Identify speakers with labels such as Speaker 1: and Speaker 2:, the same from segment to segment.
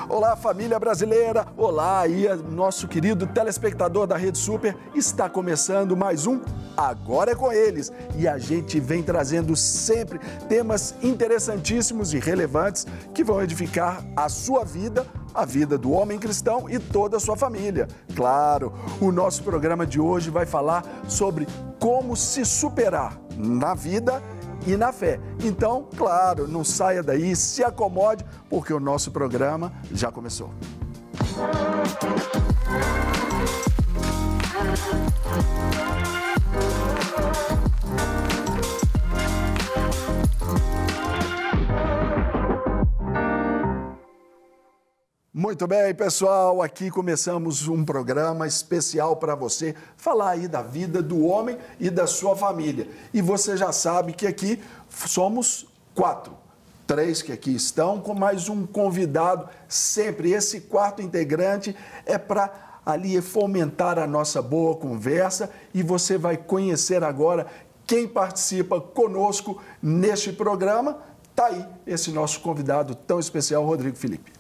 Speaker 1: Olá, família brasileira! Olá, aí, nosso querido telespectador da Rede Super. Está começando mais um Agora é com Eles. E a gente vem trazendo sempre temas interessantíssimos e relevantes que vão edificar a sua vida, a vida do homem cristão e toda a sua família. Claro, o nosso programa de hoje vai falar sobre como se superar na vida e na fé. Então, claro, não saia daí, se acomode, porque o nosso programa já começou. Muito bem, pessoal, aqui começamos um programa especial para você falar aí da vida do homem e da sua família. E você já sabe que aqui somos 4, 3 que aqui estão, com mais um convidado sempre. Esse quarto integrante é para ali fomentar a nossa boa conversa e você vai conhecer agora quem participa conosco neste programa. Tá aí esse nosso convidado tão especial, Rodrigo Felipe.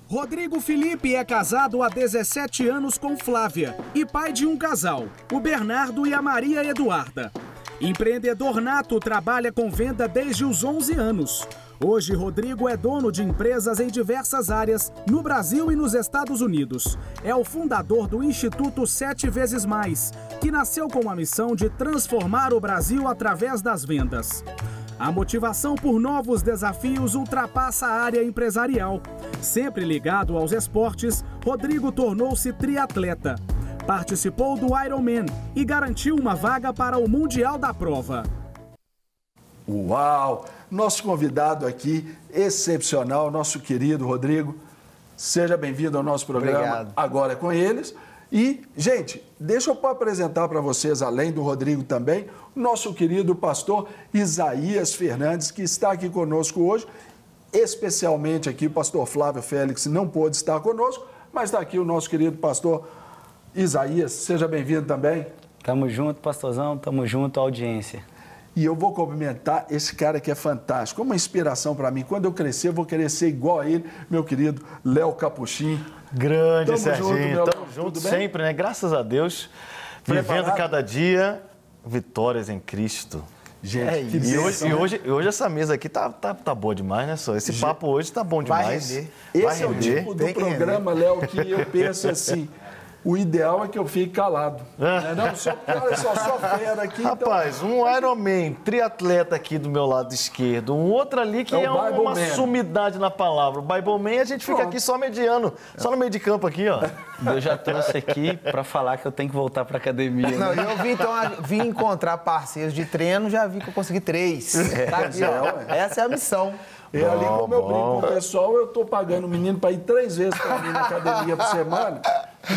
Speaker 2: Rodrigo Felipe é casado há 17 anos com Flávia e pai de um casal, o Bernardo e a Maria Eduarda. Empreendedor nato, trabalha com venda desde os 11 anos. Hoje, Rodrigo é dono de empresas em diversas áreas, no Brasil e nos Estados Unidos. É o fundador do Instituto 7 vezes Mais, que nasceu com a missão de transformar o Brasil através das vendas. A motivação por novos desafios ultrapassa a área empresarial. Sempre ligado aos esportes, Rodrigo tornou-se triatleta. Participou do Ironman e garantiu uma vaga para o Mundial da Prova.
Speaker 1: Uau! Nosso convidado aqui, excepcional, nosso querido Rodrigo. Seja bem-vindo ao nosso programa.
Speaker 3: Obrigado.
Speaker 1: Agora é com eles. E, gente, deixa eu apresentar para vocês, além do Rodrigo também, o nosso querido pastor Isaías Fernandes, que está aqui conosco hoje. Especialmente aqui o pastor Flávio Félix não pôde estar conosco, mas está aqui o nosso querido pastor Isaías. Seja bem-vindo também.
Speaker 3: Tamo junto, pastorzão. Tamo junto, audiência.
Speaker 1: E eu vou cumprimentar esse cara que é fantástico, uma inspiração para mim. Quando eu crescer, eu vou querer ser igual a ele, meu querido Léo Capuchinho.
Speaker 4: Grande, Serginho. Tamo junto
Speaker 1: Tudo bem?
Speaker 4: sempre, né? Graças a Deus.
Speaker 1: Preparado?
Speaker 4: Vivendo cada dia vitórias em Cristo.
Speaker 1: Gente, que
Speaker 4: E
Speaker 1: bênção,
Speaker 4: hoje essa mesa aqui tá boa demais, né, só? Esse papo hoje tá bom demais.
Speaker 3: Vai render.
Speaker 1: Esse é o tipo do programa, Léo, que eu penso assim, o ideal é que eu fique calado. Não, só fera aqui.
Speaker 4: Rapaz, um Ironman, triatleta aqui do meu lado esquerdo, um outro ali que
Speaker 1: É
Speaker 4: é
Speaker 1: o Bible
Speaker 4: uma
Speaker 1: Man.
Speaker 4: sumidade na palavra. O Bible Man, a gente fica
Speaker 1: Pronto.
Speaker 4: aqui só mediano, só no meio de campo aqui, ó.
Speaker 3: Eu já trouxe aqui para falar que eu tenho que voltar para academia. Né?
Speaker 5: Não, eu vim encontrar parceiros de treino, já vi que eu consegui 3. Tá aqui, ó. Essa é a missão.
Speaker 1: E ali, como eu brinco com o pessoal, eu tô pagando o menino para ir 3 vezes para mim na academia por semana,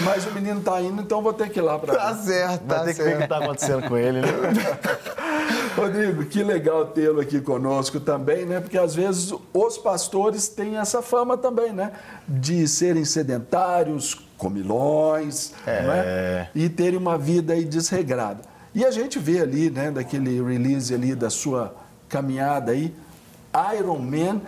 Speaker 1: mas o menino tá indo, então vou ter que ir lá para
Speaker 5: Tá certo, tá
Speaker 4: Vai ter que ver o que tá acontecendo com ele, né?
Speaker 1: Rodrigo, que legal tê-lo aqui conosco também, né? Porque às vezes os pastores têm essa fama também, né? De serem sedentários, comilões, né? E terem uma vida aí desregrada. E a gente vê ali, né, daquele release ali da sua caminhada aí, Ironman,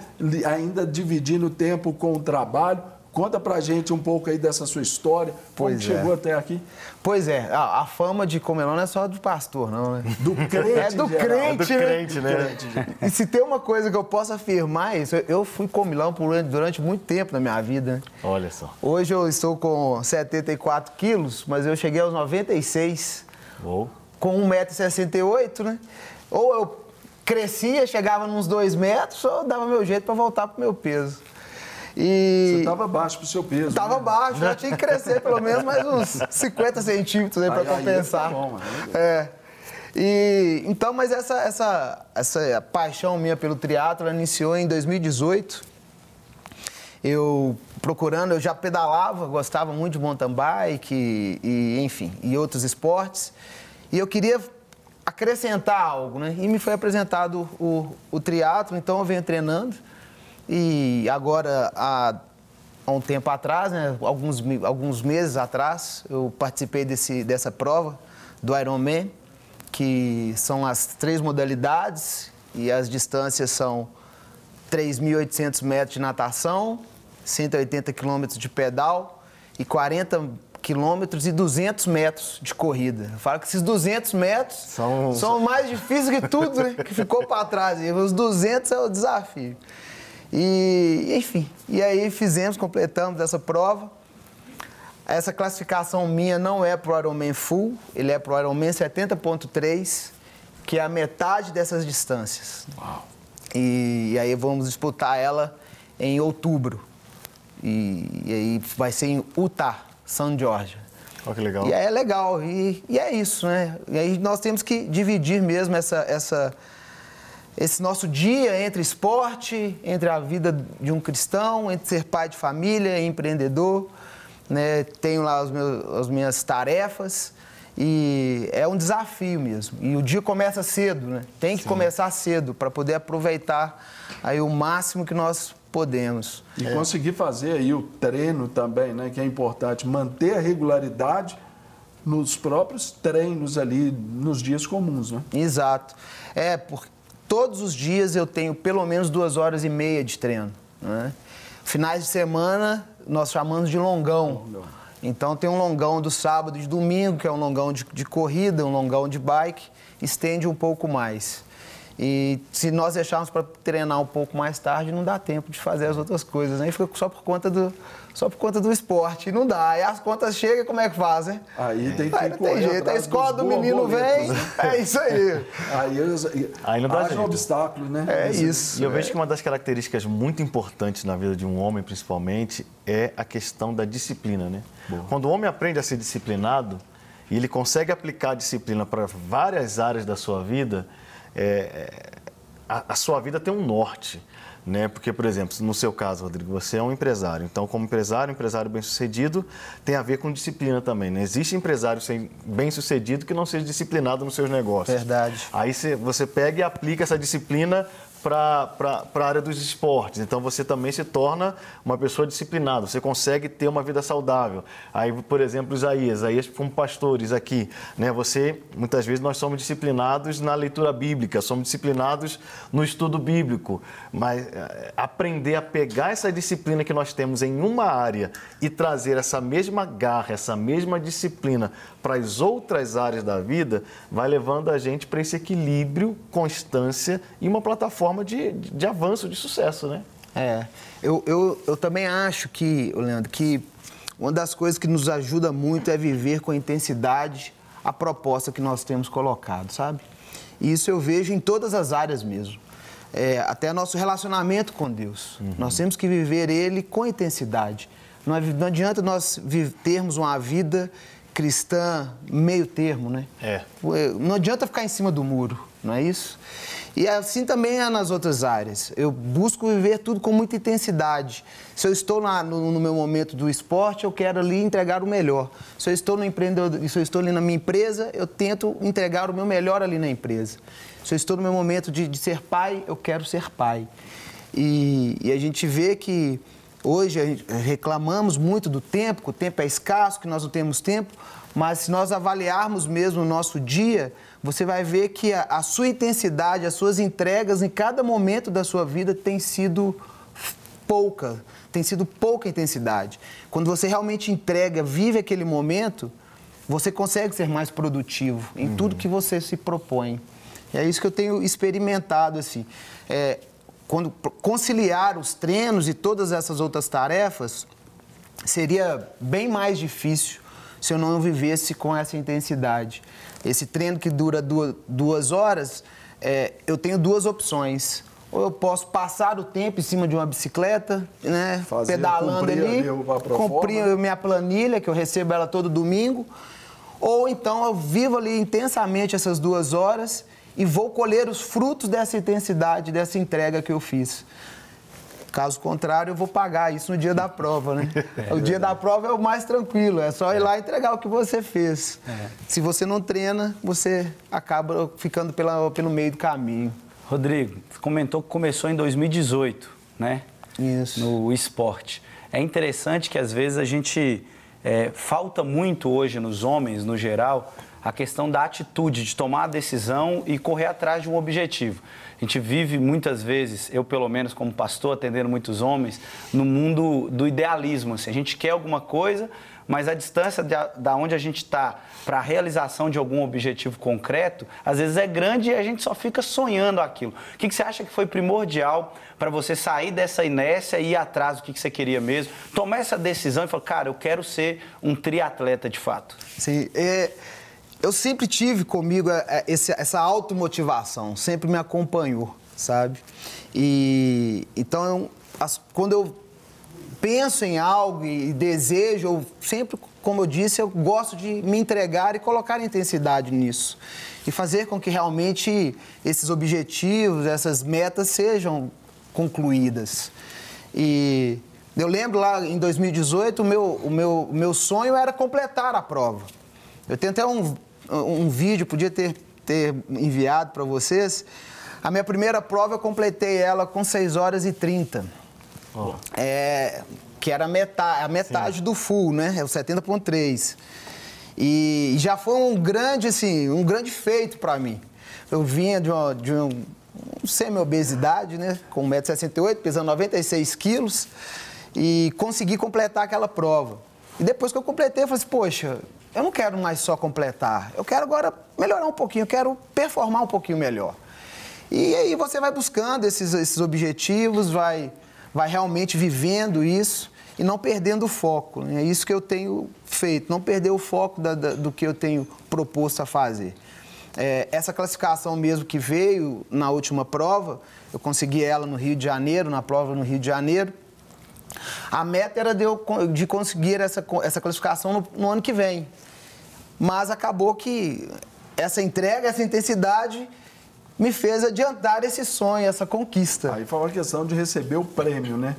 Speaker 1: ainda dividindo o tempo com o trabalho. Conta pra gente um pouco aí dessa sua história, como
Speaker 5: Pois
Speaker 1: chegou
Speaker 5: é.
Speaker 1: até aqui.
Speaker 5: Pois é, a fama de comelão não é só do pastor, não, né?
Speaker 1: Do crente,
Speaker 5: É do
Speaker 1: em geral.
Speaker 5: crente,
Speaker 4: Do crente, né?
Speaker 5: E se tem uma coisa que eu posso afirmar, é isso, eu fui comilão durante muito tempo na minha vida, né?
Speaker 4: Olha só.
Speaker 5: Hoje eu estou com 74 quilos, mas eu cheguei aos 96,
Speaker 4: Uou.
Speaker 5: com 1,68 m, né? Ou eu crescia, chegava nos 2 metros, ou eu dava meu jeito para voltar pro meu peso. E
Speaker 1: Você estava baixo pro seu peso.
Speaker 5: tava
Speaker 1: né?
Speaker 5: baixo, eu tinha que crescer pelo menos mais uns 50 centímetros aí para compensar.
Speaker 1: Aí tá bom,
Speaker 5: É. E, então, mas essa paixão minha pelo triatlo ela iniciou em 2018. Eu já pedalava, gostava muito de mountain bike enfim, e outros esportes. E eu queria acrescentar algo, né? E me foi apresentado o triatlo, então eu venho treinando. E agora, há um tempo atrás, né, alguns meses atrás, eu participei dessa prova do Ironman, que são as 3 modalidades e as distâncias são 3.800 metros de natação, 180 quilômetros de pedal e 40 quilômetros e 200 metros de corrida. Eu falo que esses 200 metros são mais difíceis que tudo, né, que ficou para trás. E os 200 é o desafio. E, enfim, e aí completamos essa prova. Essa classificação minha não é para o Ironman Full, ele é para o Ironman 70.3, que é a metade dessas distâncias.
Speaker 1: Uau.
Speaker 5: E aí vamos disputar ela em outubro. E aí vai ser em Utah, São Jorge.
Speaker 4: Olha que legal.
Speaker 5: E aí é legal, e é isso, né? E aí nós temos que dividir mesmo esse nosso dia entre esporte, entre a vida de um cristão, entre ser pai de família, empreendedor, né? Tenho lá as minhas tarefas e é um desafio mesmo. E o dia começa cedo, né? Tem que começar cedo para poder aproveitar aí o máximo que nós podemos.
Speaker 1: E conseguir fazer aí o treino também, né? Que é importante, manter a regularidade nos próprios treinos ali, nos dias comuns, né?
Speaker 5: Exato. Porque todos os dias eu tenho pelo menos 2h30 de treino, né? Finais de semana nós chamamos de longão. Então tem um longão do sábado e de domingo, que é um longão de corrida, um longão de bike, estende um pouco mais. E se nós deixarmos para treinar um pouco mais tarde, não dá tempo de fazer as outras coisas, né? E fica só por conta do esporte. E não dá. Aí as contas chegam, como é que faz, né?
Speaker 1: Aí tem que
Speaker 5: correr. Não tem jeito. A escola do menino vem, é isso aí.
Speaker 4: Aí não dá jeito.
Speaker 1: Um obstáculo, né?
Speaker 5: É isso.
Speaker 4: E eu vejo que uma das características muito importantes na vida de um homem, principalmente, é a questão da disciplina, né? Boa. Quando o homem aprende a ser disciplinado e ele consegue aplicar a disciplina para várias áreas da sua vida, a sua vida tem um norte, né? Porque, por exemplo, no seu caso, Rodrigo, você é um empresário. Então, como empresário bem-sucedido tem a ver com disciplina também, né? Existe empresário bem-sucedido que não seja disciplinado nos seus negócios.
Speaker 5: Verdade.
Speaker 4: Aí você pega e aplica essa disciplina para a área dos esportes. Então, você também se torna uma pessoa disciplinada, você consegue ter uma vida saudável. Aí, por exemplo, Isaías como pastores aqui, né? Muitas vezes nós somos disciplinados na leitura bíblica, somos disciplinados no estudo bíblico, mas aprender a pegar essa disciplina que nós temos em uma área e trazer essa mesma garra, essa mesma disciplina para as outras áreas da vida, vai levando a gente para esse equilíbrio, constância e uma plataforma de avanço, de sucesso, né?
Speaker 5: Eu também acho Leandro, que uma das coisas que nos ajuda muito é viver com intensidade a proposta que nós temos colocado, sabe? E isso eu vejo em todas as áreas mesmo. Até nosso relacionamento com Deus. Uhum. Nós temos que viver ele com intensidade. Não adianta nós termos uma vida cristã meio termo, né? Não adianta ficar em cima do muro, não é isso? E assim também é nas outras áreas. Eu busco viver tudo com muita intensidade. Se eu estou no meu momento do esporte, eu quero ali entregar o melhor. Se eu estou no empreendedor, se eu estou ali na minha empresa, eu tento entregar o meu melhor ali na empresa. Se eu estou no meu momento de ser pai, eu quero ser pai. E a gente vê que hoje reclamamos muito do tempo, que o tempo é escasso, que nós não temos tempo, mas se nós avaliarmos mesmo o nosso dia, você vai ver que a sua intensidade, as suas entregas em cada momento da sua vida tem sido pouca intensidade. Quando você realmente entrega, vive aquele momento, você consegue ser mais produtivo em tudo que você se propõe. E é isso que eu tenho experimentado, assim. Quando conciliar os treinos e todas essas outras tarefas, seria bem mais difícil se eu não vivesse com essa intensidade. Esse treino que dura 2 horas, eu tenho 2 opções. Ou eu posso passar o tempo em cima de uma bicicleta, né, pedalando ali, cumprir minha planilha, que eu recebo ela todo domingo, ou então eu vivo ali intensamente essas 2 horas e vou colher os frutos dessa intensidade, dessa entrega que eu fiz. Caso contrário, eu vou pagar isso no dia da prova, né? O dia da prova é o mais tranquilo, é só ir lá e entregar o que você fez. Se você não treina, você acaba ficando pelo meio do caminho.
Speaker 3: Rodrigo, você comentou que começou em 2018, né?
Speaker 5: Isso.
Speaker 3: No esporte. É interessante que às vezes a gente falta muito hoje nos homens, no geral, a questão da atitude, de tomar a decisão e correr atrás de um objetivo. A gente vive muitas vezes, eu pelo menos como pastor, atendendo muitos homens, no mundo do idealismo. Assim, a gente quer alguma coisa, mas a distância da onde a gente está para a realização de algum objetivo concreto, às vezes é grande e a gente só fica sonhando aquilo. O que você acha que foi primordial para você sair dessa inércia e ir atrás do que você queria mesmo? Tomar essa decisão e falar, cara, eu quero ser um triatleta de fato.
Speaker 5: Sim, eu sempre tive comigo essa automotivação, sempre me acompanhou, sabe? E então, quando eu penso em algo e desejo, eu sempre, como eu disse, eu gosto de me entregar e colocar intensidade nisso. E fazer com que realmente esses objetivos, essas metas sejam concluídas. E eu lembro lá em 2018, o meu sonho era completar a prova. Eu tenho até um vídeo, podia ter enviado para vocês. A minha primeira prova eu completei ela com 6 horas e 30. Oh. Que era a metade do full, né? É o 70.3. E já foi um grande feito para mim. Eu vinha de uma semi-obesidade, né? Com 1,68 m, pesando 96 quilos, e consegui completar aquela prova. E depois que eu completei, eu falei assim, poxa, eu não quero mais só completar, eu quero agora melhorar um pouquinho, eu quero performar um pouquinho melhor. E aí você vai buscando esses objetivos, vai realmente vivendo isso e não perdendo o foco. É isso que eu tenho feito, não perder o foco do que eu tenho proposto a fazer. Essa classificação mesmo que veio na última prova, eu consegui ela no Rio de Janeiro, na prova no Rio de Janeiro. A meta era de conseguir essa classificação no ano que vem. Mas acabou que essa entrega, essa intensidade me fez adiantar esse sonho, essa conquista.
Speaker 1: Aí foi uma questão de receber o prêmio, né?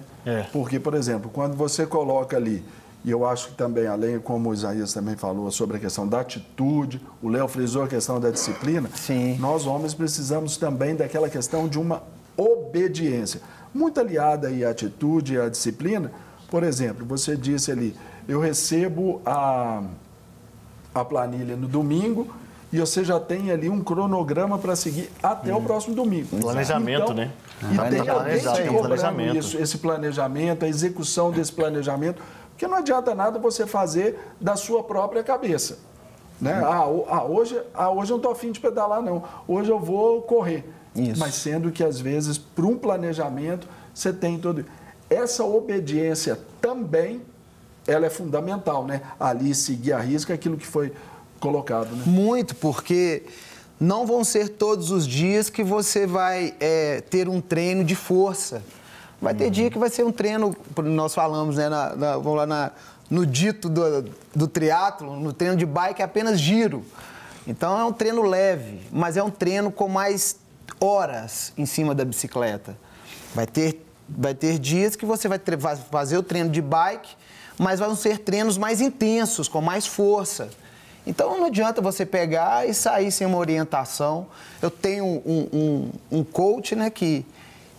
Speaker 1: Porque, por exemplo, quando você coloca ali, e eu acho que também, além, como o Isaías também falou, sobre a questão da atitude, o Léo frisou a questão da disciplina,
Speaker 5: sim,
Speaker 1: nós homens precisamos também daquela questão de uma obediência. Muito aliada aí à atitude e à disciplina. Por exemplo, você disse ali, eu recebo a planilha no domingo e você já tem ali um cronograma para seguir até o próximo domingo.
Speaker 4: Planejamento,
Speaker 1: então,
Speaker 4: né?
Speaker 1: Esse planejamento, a execução desse planejamento, porque não adianta nada você fazer da sua própria cabeça. Né? Hoje eu não estou afim de pedalar, não. Hoje eu vou correr.
Speaker 5: Isso.
Speaker 1: Mas sendo que, às vezes, para um planejamento, você tem todo... Essa obediência também, ela é fundamental, né? Ali, seguir à risca aquilo que foi colocado, né?
Speaker 5: Muito, porque não vão ser todos os dias que você vai ter um treino de força. Vai ter dia que vai ser um treino, nós falamos, né, vamos lá no dito do triatlo, no treino de bike é apenas giro. Então é um treino leve, mas é um treino com mais horas em cima da bicicleta. Vai ter dias que você vai fazer o treino de bike, mas vão ser treinos mais intensos, com mais força. Então não adianta você pegar e sair sem uma orientação. Eu tenho um coach, né, que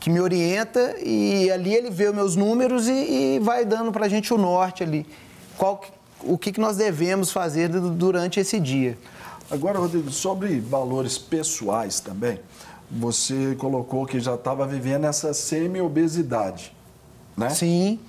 Speaker 5: me orienta e ali ele vê os meus números e vai dando pra gente o norte ali. O que nós devemos fazer durante esse dia.
Speaker 1: Agora, Rodrigo, sobre valores pessoais também, você colocou que já estava vivendo essa semi-obesidade, né?
Speaker 5: Sim.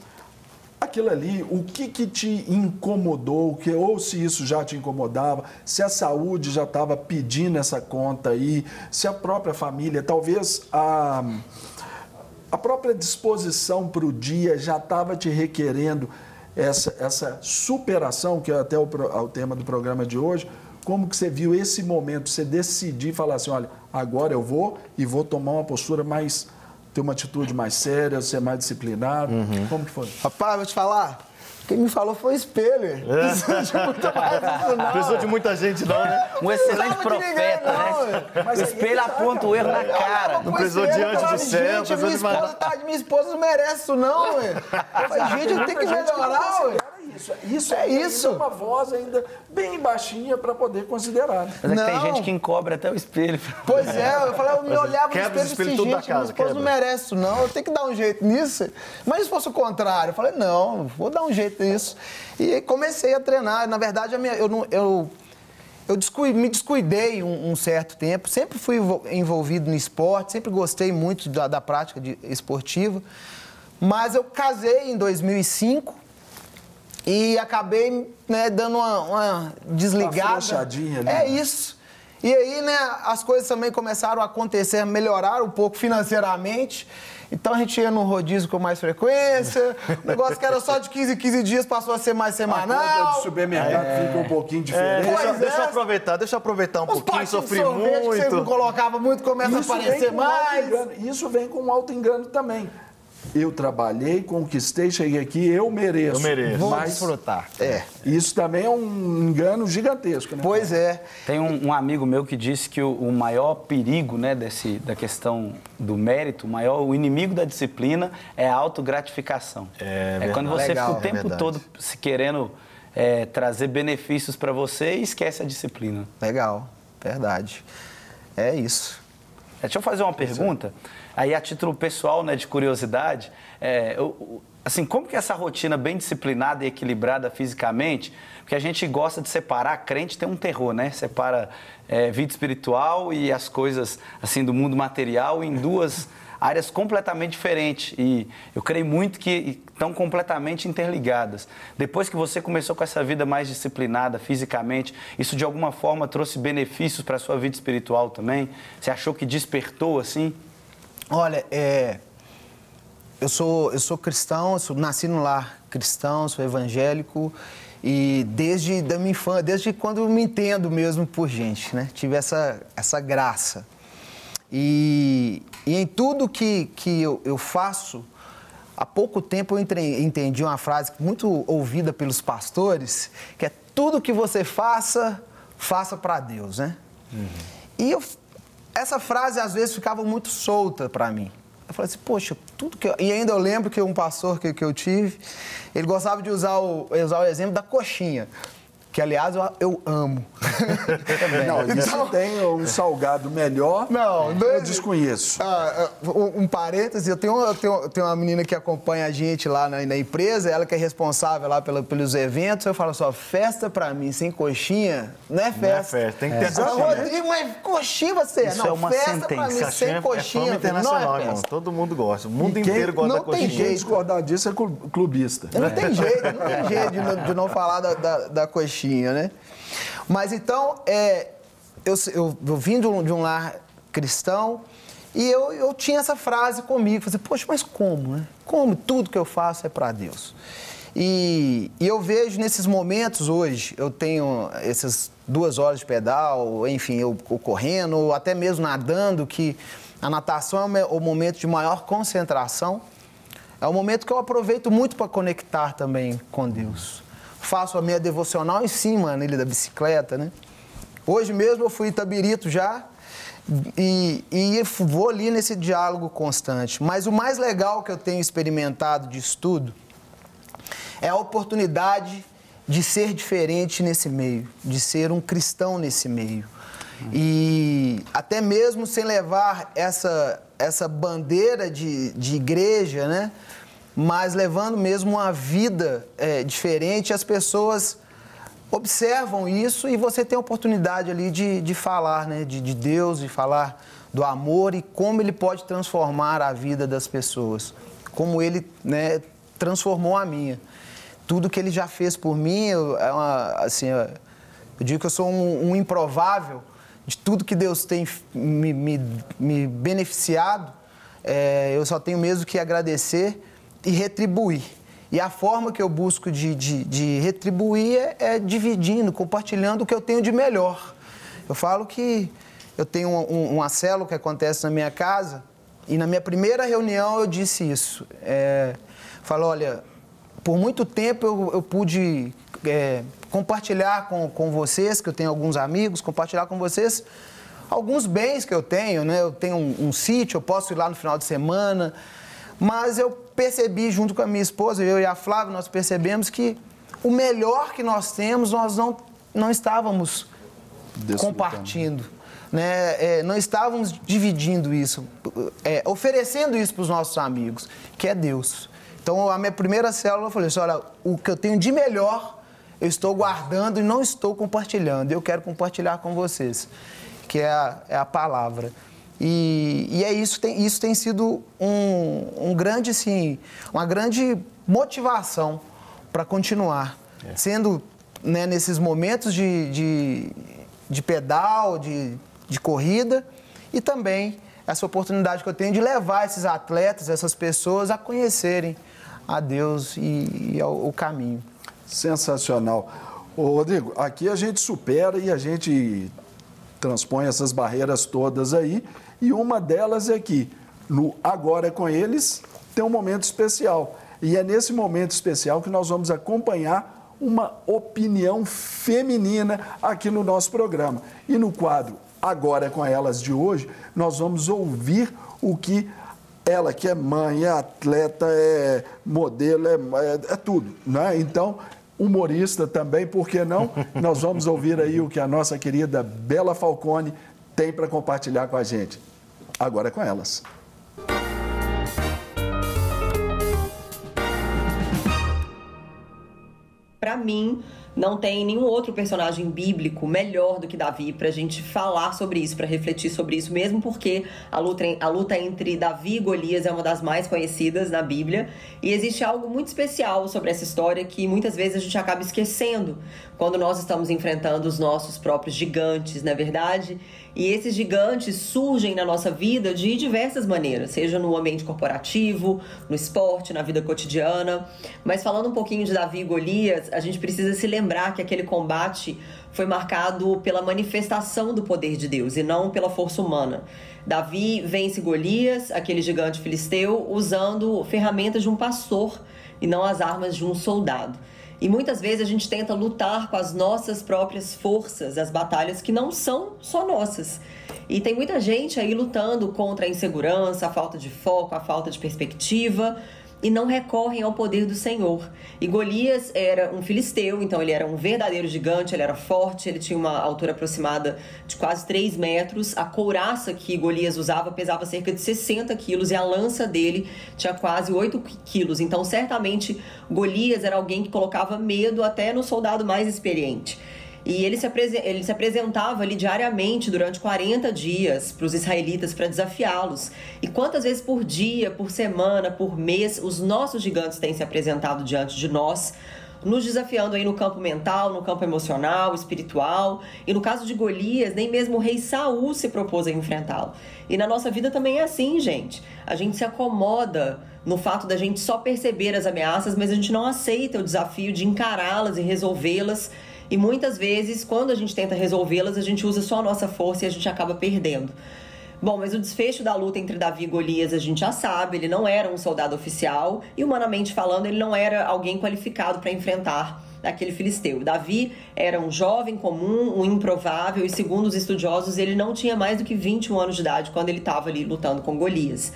Speaker 1: Aquilo ali, o que te incomodou, ou se isso já te incomodava, se a saúde já estava pedindo essa conta aí, se a própria família, talvez a própria disposição para o dia já estava te requerendo essa superação, que é até o tema do programa de hoje. Como que você viu esse momento, você decidir e falar assim, olha, agora eu vou tomar uma postura mais, ter uma atitude mais séria, ser mais disciplinado. Como que foi?
Speaker 5: Rapaz, vou te falar, quem me falou foi o espelho.
Speaker 4: Precisou de muita gente não, né?
Speaker 3: Um excelente profeta, né?
Speaker 1: Mas
Speaker 3: o espelho aponta o erro na cara.
Speaker 4: Não precisou diante do céu.
Speaker 5: Minha esposa não merece isso não, ué. Gente, eu tenho que melhorar, ué.
Speaker 1: Isso é uma voz ainda bem baixinha para poder considerar. Né?
Speaker 3: Mas tem gente que encobre até o espelho.
Speaker 5: Pois é, eu me olhava no espelho e disse, gente, minha esposa não merece isso não, eu tenho que dar um jeito nisso. Mas se fosse o contrário, eu falei, não, vou dar um jeito nisso. E comecei a treinar. Na verdade, eu me descuidei um certo tempo, sempre fui envolvido no esporte, sempre gostei muito da prática esportiva, mas eu casei em 2005 e acabei, né, dando uma desligada.
Speaker 1: Uma afrouxadinha, né?
Speaker 5: É isso. E aí, né, as coisas também começaram a acontecer, melhorar um pouco financeiramente. Então a gente ia no rodízio com mais frequência, o negócio que era só de 15 em 15 dias passou a ser mais semanal.
Speaker 1: A conta do supermercado fica um pouquinho diferente.
Speaker 4: Deixa eu aproveitar um pouquinho, sofri muito.
Speaker 5: Que você não colocava muito, começa a aparecer mais.
Speaker 1: Isso vem com um auto-engano também. Eu trabalhei, conquistei, cheguei aqui, eu mereço.
Speaker 5: Vou desfrutar.
Speaker 1: Isso também é um engano gigantesco, né?
Speaker 5: Pois é.
Speaker 3: Tem um amigo meu que disse que o maior perigo, né, da questão do mérito, o inimigo da disciplina é a autogratificação. É quando você fica o tempo todo se querendo trazer benefícios para você e esquece a disciplina.
Speaker 5: Legal, verdade. É isso.
Speaker 3: Deixa eu fazer uma pergunta, aí a título pessoal, né, de curiosidade, assim, como que essa rotina bem disciplinada e equilibrada fisicamente, porque a gente gosta de separar, crente tem um terror, né, separa vida espiritual e as coisas, assim, do mundo material em duas áreas completamente diferentes, e eu creio muito que estão completamente interligadas. Depois que você começou com essa vida mais disciplinada fisicamente, isso de alguma forma trouxe benefícios para a sua vida espiritual também? Você achou que despertou assim?
Speaker 5: Olha, eu sou cristão, nasci num lar cristão, sou evangélico, e desde da minha infância, desde quando eu me entendo mesmo por gente, né? Tive essa graça. E em tudo que eu faço, há pouco tempo eu entendi uma frase muito ouvida pelos pastores, que é tudo que você faça, faça para Deus, né? E essa frase às vezes ficava muito solta para mim. Eu falei assim, poxa, tudo que E ainda eu lembro que um pastor que eu tive, ele gostava de usar o exemplo da coxinha. Que, aliás, eu amo.
Speaker 1: Não, isso tem um salgado melhor, eu desconheço.
Speaker 5: Um parêntese, eu tenho uma menina que acompanha a gente lá na empresa, ela que é responsável lá pelos eventos, eu falo só, festa pra mim sem coxinha não é festa.
Speaker 4: Não é festa, tem que ter coxinha.
Speaker 5: Rodrigo, mas coxinha você
Speaker 3: Isso é uma
Speaker 5: festa
Speaker 3: sentença.
Speaker 5: pra mim sem coxinha
Speaker 4: É internacional,
Speaker 5: não é
Speaker 4: irmão.
Speaker 5: festa.
Speaker 4: Todo mundo gosta, o mundo inteiro gosta da coxinha.
Speaker 1: Quem discordar disso é clubista.
Speaker 5: Não tem jeito de não falar da coxinha, né? Mas então, eu vim de um lar cristão e eu tinha essa frase comigo, falei, poxa, mas como, né? Como tudo que eu faço é para Deus? E eu vejo nesses momentos hoje, eu tenho essas 2 horas de pedal, enfim, eu correndo, ou até mesmo nadando, que a natação é o momento de maior concentração, é o momento que eu aproveito muito para conectar também com Deus. Faço a minha devocional em cima nele da bicicleta, né? Hoje mesmo eu fui em Itabirito já e vou ali nesse diálogo constante. Mas o mais legal que eu tenho experimentado de estudo é a oportunidade de ser diferente nesse meio, de ser um cristão nesse meio. E até mesmo sem levar essa bandeira de igreja, né? Mas levando mesmo uma vida diferente, as pessoas observam isso e você tem a oportunidade ali de falar, né, de Deus, de falar do amor e como Ele pode transformar a vida das pessoas, como Ele, né, transformou a minha. Tudo que Ele já fez por mim, eu digo que eu sou um improvável de tudo que Deus tem me beneficiado, eu só tenho mesmo que agradecer e retribuir. E a forma que eu busco de retribuir é dividindo, compartilhando o que eu tenho de melhor. Eu falo que eu tenho uma célula que acontece na minha casa e na minha primeira reunião eu disse isso. Falo, olha, por muito tempo eu pude compartilhar com vocês, que eu tenho alguns amigos, compartilhar com vocês alguns bens que eu tenho, né? Eu tenho um sítio, eu posso ir lá no final de semana, mas eu percebi junto com a minha esposa, eu e a Flávia, nós percebemos que o melhor que nós temos, nós não estávamos compartilhando, né? Não estávamos dividindo isso, oferecendo isso para os nossos amigos, que é Deus. Então, a minha primeira célula, eu falei assim, olha, o que eu tenho de melhor, eu estou guardando e não estou compartilhando. Eu quero compartilhar com vocês, que é a palavra. E é isso tem sido um grande, assim, uma grande motivação para continuar. Sendo, né, nesses momentos de pedal, de corrida, e também essa oportunidade que eu tenho de levar esses atletas, essas pessoas a conhecerem a Deus e o caminho.
Speaker 1: Sensacional. Ô, Rodrigo, aqui a gente supera e a gente transpõe essas barreiras todas aí, e uma delas é que no Agora é com Eles tem um momento especial. E é nesse momento especial que nós vamos acompanhar uma opinião feminina aqui no nosso programa. E no quadro Agora é com Elas de hoje, nós vamos ouvir o que ela, que é mãe, é atleta, é modelo, é tudo, né? Então, humorista também, por que não? Nós vamos ouvir aí o que a nossa querida Bela Falcone tem para compartilhar com a gente. Agora é com elas.
Speaker 6: Para mim, não tem nenhum outro personagem bíblico melhor do que Davi para a gente falar sobre isso, para refletir sobre isso, mesmo porque a luta entre Davi e Golias é uma das mais conhecidas na Bíblia, e existe algo muito especial sobre essa história que muitas vezes a gente acaba esquecendo quando nós estamos enfrentando os nossos próprios gigantes, não é verdade? E esses gigantes surgem na nossa vida de diversas maneiras, seja no ambiente corporativo, no esporte, na vida cotidiana. Mas falando um pouquinho de Davi e Golias, a gente precisa se lembrar que aquele combate foi marcado pela manifestação do poder de Deus e não pela força humana. Davi vence Golias, aquele gigante filisteu, usando ferramentas de um pastor e não as armas de um soldado. E muitas vezes a gente tenta lutar com as nossas próprias forças, as batalhas que não são só nossas. E tem muita gente aí lutando contra a insegurança, a falta de foco, a falta de perspectiva, e não recorrem ao poder do Senhor. E Golias era um filisteu, então ele era um verdadeiro gigante, ele era forte, ele tinha uma altura aproximada de quase 3 metros. A couraça que Golias usava pesava cerca de 60 quilos e a lança dele tinha quase 8 quilos. Então, certamente, Golias era alguém que colocava medo até no soldado mais experiente. E ele se apresentava ali diariamente durante 40 dias para os israelitas para desafiá-los. E quantas vezes por dia, por semana, por mês, os nossos gigantes têm se apresentado diante de nós, nos desafiando aí no campo mental, no campo emocional, espiritual. E no caso de Golias, nem mesmo o rei Saul se propôs a enfrentá-lo. E na nossa vida também é assim, gente. A gente se acomoda no fato da gente só perceber as ameaças, mas a gente não aceita o desafio de encará-las e resolvê-las. E muitas vezes, quando a gente tenta resolvê-las, a gente usa só a nossa força e a gente acaba perdendo. Bom, mas o desfecho da luta entre Davi e Golias a gente já sabe, ele não era um soldado oficial e, humanamente falando, ele não era alguém qualificado para enfrentar aquele filisteu. Davi era um jovem comum, um improvável, e segundo os estudiosos, ele não tinha mais do que 21 anos de idade quando ele estava ali lutando com Golias.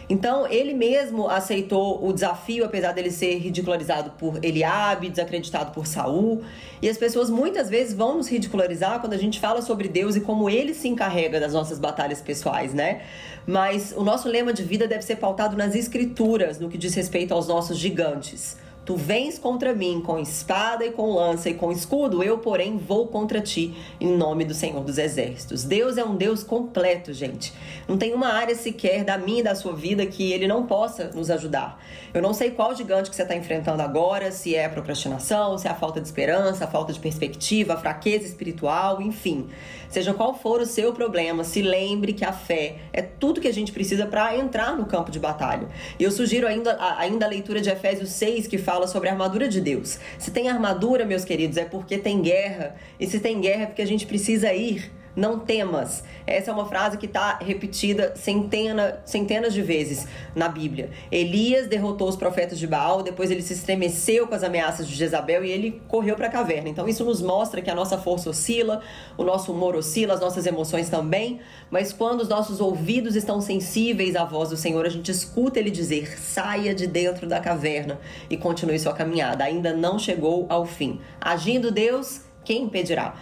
Speaker 6: Então, ele mesmo aceitou o desafio, apesar dele ser ridicularizado por Eliabe, desacreditado por Saul. E as pessoas muitas vezes vão nos ridicularizar quando a gente fala sobre Deus e como ele se encarrega das nossas batalhas pessoais, né? Mas o nosso lema de vida deve ser pautado nas Escrituras, no que diz respeito aos nossos gigantes. Tu vens contra mim com espada e com lança e com escudo, eu, porém, vou contra ti, em nome do Senhor dos Exércitos. Deus é um Deus completo, gente. Não tem uma área sequer da minha e da sua vida que ele não possa nos ajudar. Eu não sei qual gigante que você está enfrentando agora, se é a procrastinação, se é a falta de esperança, a falta de perspectiva, a fraqueza espiritual, enfim. Seja qual for o seu problema, se lembre que a fé é tudo que a gente precisa para entrar no campo de batalha. E eu sugiro ainda a leitura de Efésios 6, que fala sobre a armadura de Deus. Se tem armadura, meus queridos, é porque tem guerra. E se tem guerra é porque a gente precisa ir. Não temas. Essa é uma frase que está repetida centenas de vezes na Bíblia. Elias derrotou os profetas de Baal, depois ele se estremeceu com as ameaças de Jezabel e ele correu para a caverna. Então isso nos mostra que a nossa força oscila, o nosso humor oscila, as nossas emoções também, mas quando os nossos ouvidos estão sensíveis à voz do Senhor, a gente escuta ele dizer: saia de dentro da caverna e continue sua caminhada. Ainda não chegou ao fim. Agindo Deus, quem impedirá?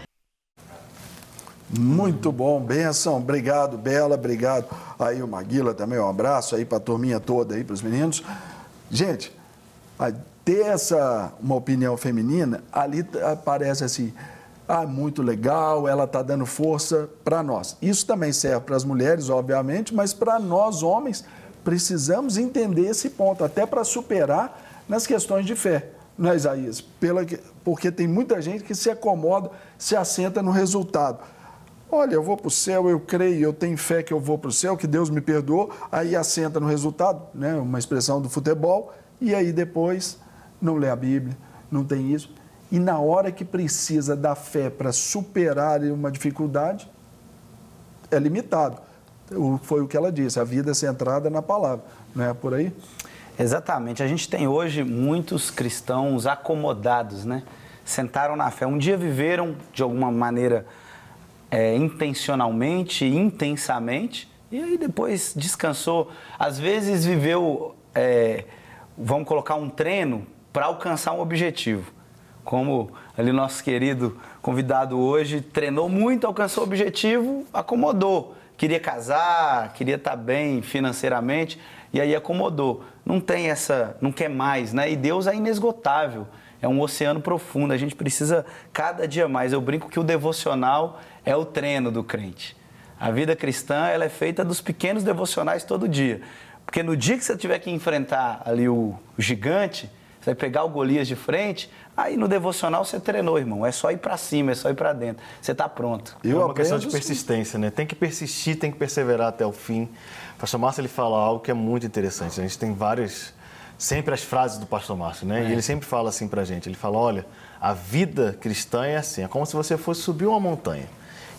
Speaker 1: Muito bom, bênção, obrigado Bela, obrigado aí o Maguila também, um abraço aí para a turminha toda aí, para os meninos. Gente, ter uma opinião feminina, ali parece assim, muito legal, ela está dando força para nós. Isso também serve para as mulheres, obviamente, mas para nós, homens, precisamos entender esse ponto, até para superar nas questões de fé, não é, Isaías? Porque tem muita gente que se acomoda, se assenta no resultado. Olha, eu vou para o céu, eu creio, eu tenho fé que eu vou para o céu, que Deus me perdoou, aí assenta no resultado, né? Uma expressão do futebol, e aí depois não lê a Bíblia, não tem isso. E na hora que precisa da fé para superar uma dificuldade, é limitado. Foi o que ela disse, a vida é centrada na palavra, não é por aí?
Speaker 3: Exatamente. A gente tem hoje muitos cristãos acomodados, né? Sentaram na fé. Um dia viveram de alguma maneira intencionalmente, intensamente, e aí depois descansou. Às vezes viveu, vamos colocar um treino para alcançar um objetivo. Como ali nosso querido convidado hoje, treinou muito, alcançou o objetivo, acomodou. Queria casar, queria estar bem financeiramente, e aí acomodou. Não tem não quer mais, né? E Deus é inesgotável, é um oceano profundo, a gente precisa cada dia mais. Eu brinco que o devocional é o treino do crente. A vida cristã, ela é feita dos pequenos devocionais todo dia. Porque no dia que você tiver que enfrentar ali o gigante, você vai pegar o Golias de frente, aí no devocional você treinou, irmão. É só ir para cima, é só ir para dentro. Você está pronto.
Speaker 4: É uma questão de persistência, né? Tem que persistir, tem que perseverar até o fim. O pastor Márcio, ele fala algo que é muito interessante. A gente tem sempre as frases do pastor Márcio, né? E ele sempre fala assim pra gente. Ele fala, olha, a vida cristã é assim, é como se você fosse subir uma montanha.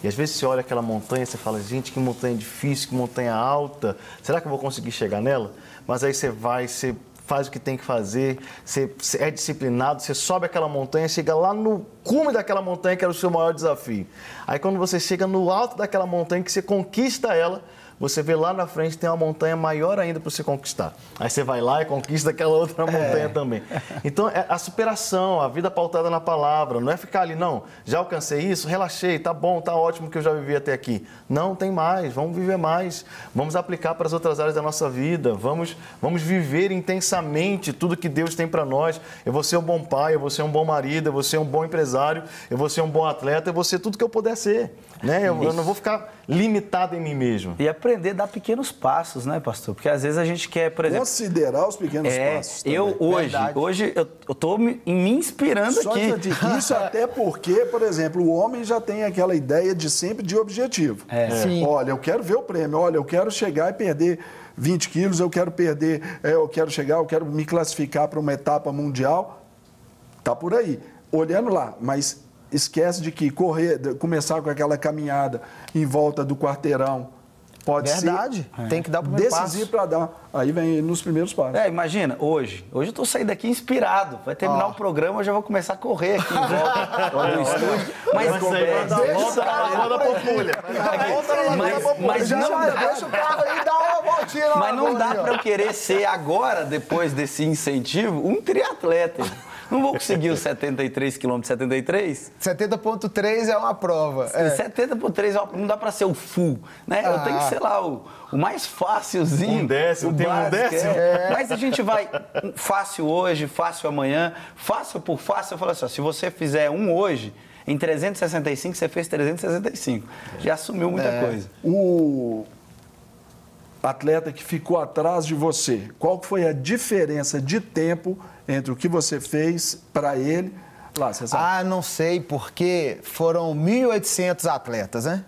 Speaker 4: E às vezes você olha aquela montanha e você fala, gente, que montanha difícil, que montanha alta. Será que eu vou conseguir chegar nela? Mas aí você vai, você faz o que tem que fazer, você é disciplinado, você sobe aquela montanha, chega lá no cume daquela montanha, que era o seu maior desafio. Aí quando você chega no alto daquela montanha, que você conquista ela, você vê lá na frente tem uma montanha maior ainda para você conquistar. Aí você vai lá e conquista aquela outra montanha também. Então, é a superação, a vida pautada na palavra. Não é ficar ali, não, já alcancei isso, relaxei, tá bom, tá ótimo que eu já vivi até aqui. Não, tem mais, vamos viver mais. Vamos aplicar para as outras áreas da nossa vida. Vamos viver intensamente tudo que Deus tem para nós. Eu vou ser um bom pai, eu vou ser um bom marido, eu vou ser um bom empresário, eu vou ser um bom atleta, eu vou ser tudo que eu puder ser. Né? Eu não vou ficar limitado em mim mesmo.
Speaker 3: E aprender a dar pequenos passos, né, pastor? Porque às vezes a gente quer, por exemplo...
Speaker 1: Considerar os pequenos passos também.
Speaker 3: Hoje eu estou me inspirando aqui.
Speaker 1: Isso até porque, por exemplo, o homem já tem aquela ideia de sempre de objetivo.
Speaker 5: Sim.
Speaker 1: Olha, eu quero ver o prêmio, olha, eu quero chegar e perder 20 quilos, eu quero me classificar para uma etapa mundial. Tá por aí. Olhando lá, mas... Esquece de que começar com aquela caminhada em volta do quarteirão pode
Speaker 5: Verdade. Tem que dar o primeiro passo.
Speaker 1: Decisivo para dar. Aí vem nos primeiros passos.
Speaker 3: Imagina, hoje eu estou saindo daqui inspirado. Vai terminar o programa, eu já vou começar a correr aqui em volta do estúdio.
Speaker 5: Mas deixa o carro aí e dá uma voltinha.
Speaker 3: Mas não dá para eu querer ser agora, depois desse incentivo, um triatleta. Não vou conseguir os 73 km, 73?
Speaker 5: 70.3 é uma prova.
Speaker 3: 70.3 não dá para ser o full, né? Eu tenho que ser lá o mais fácilzinho.
Speaker 4: Um décimo, tem um décimo.
Speaker 3: Mas a gente vai fácil hoje, fácil amanhã, fácil por fácil. Eu falo assim, ó, se você fizer um hoje, em 365 você fez 365. Já assumiu muita coisa.
Speaker 1: O atleta que ficou atrás de você, qual foi a diferença de tempo entre o que você fez para ele? Lá, você sabe?
Speaker 5: Não sei, porque foram 1.800 atletas, né?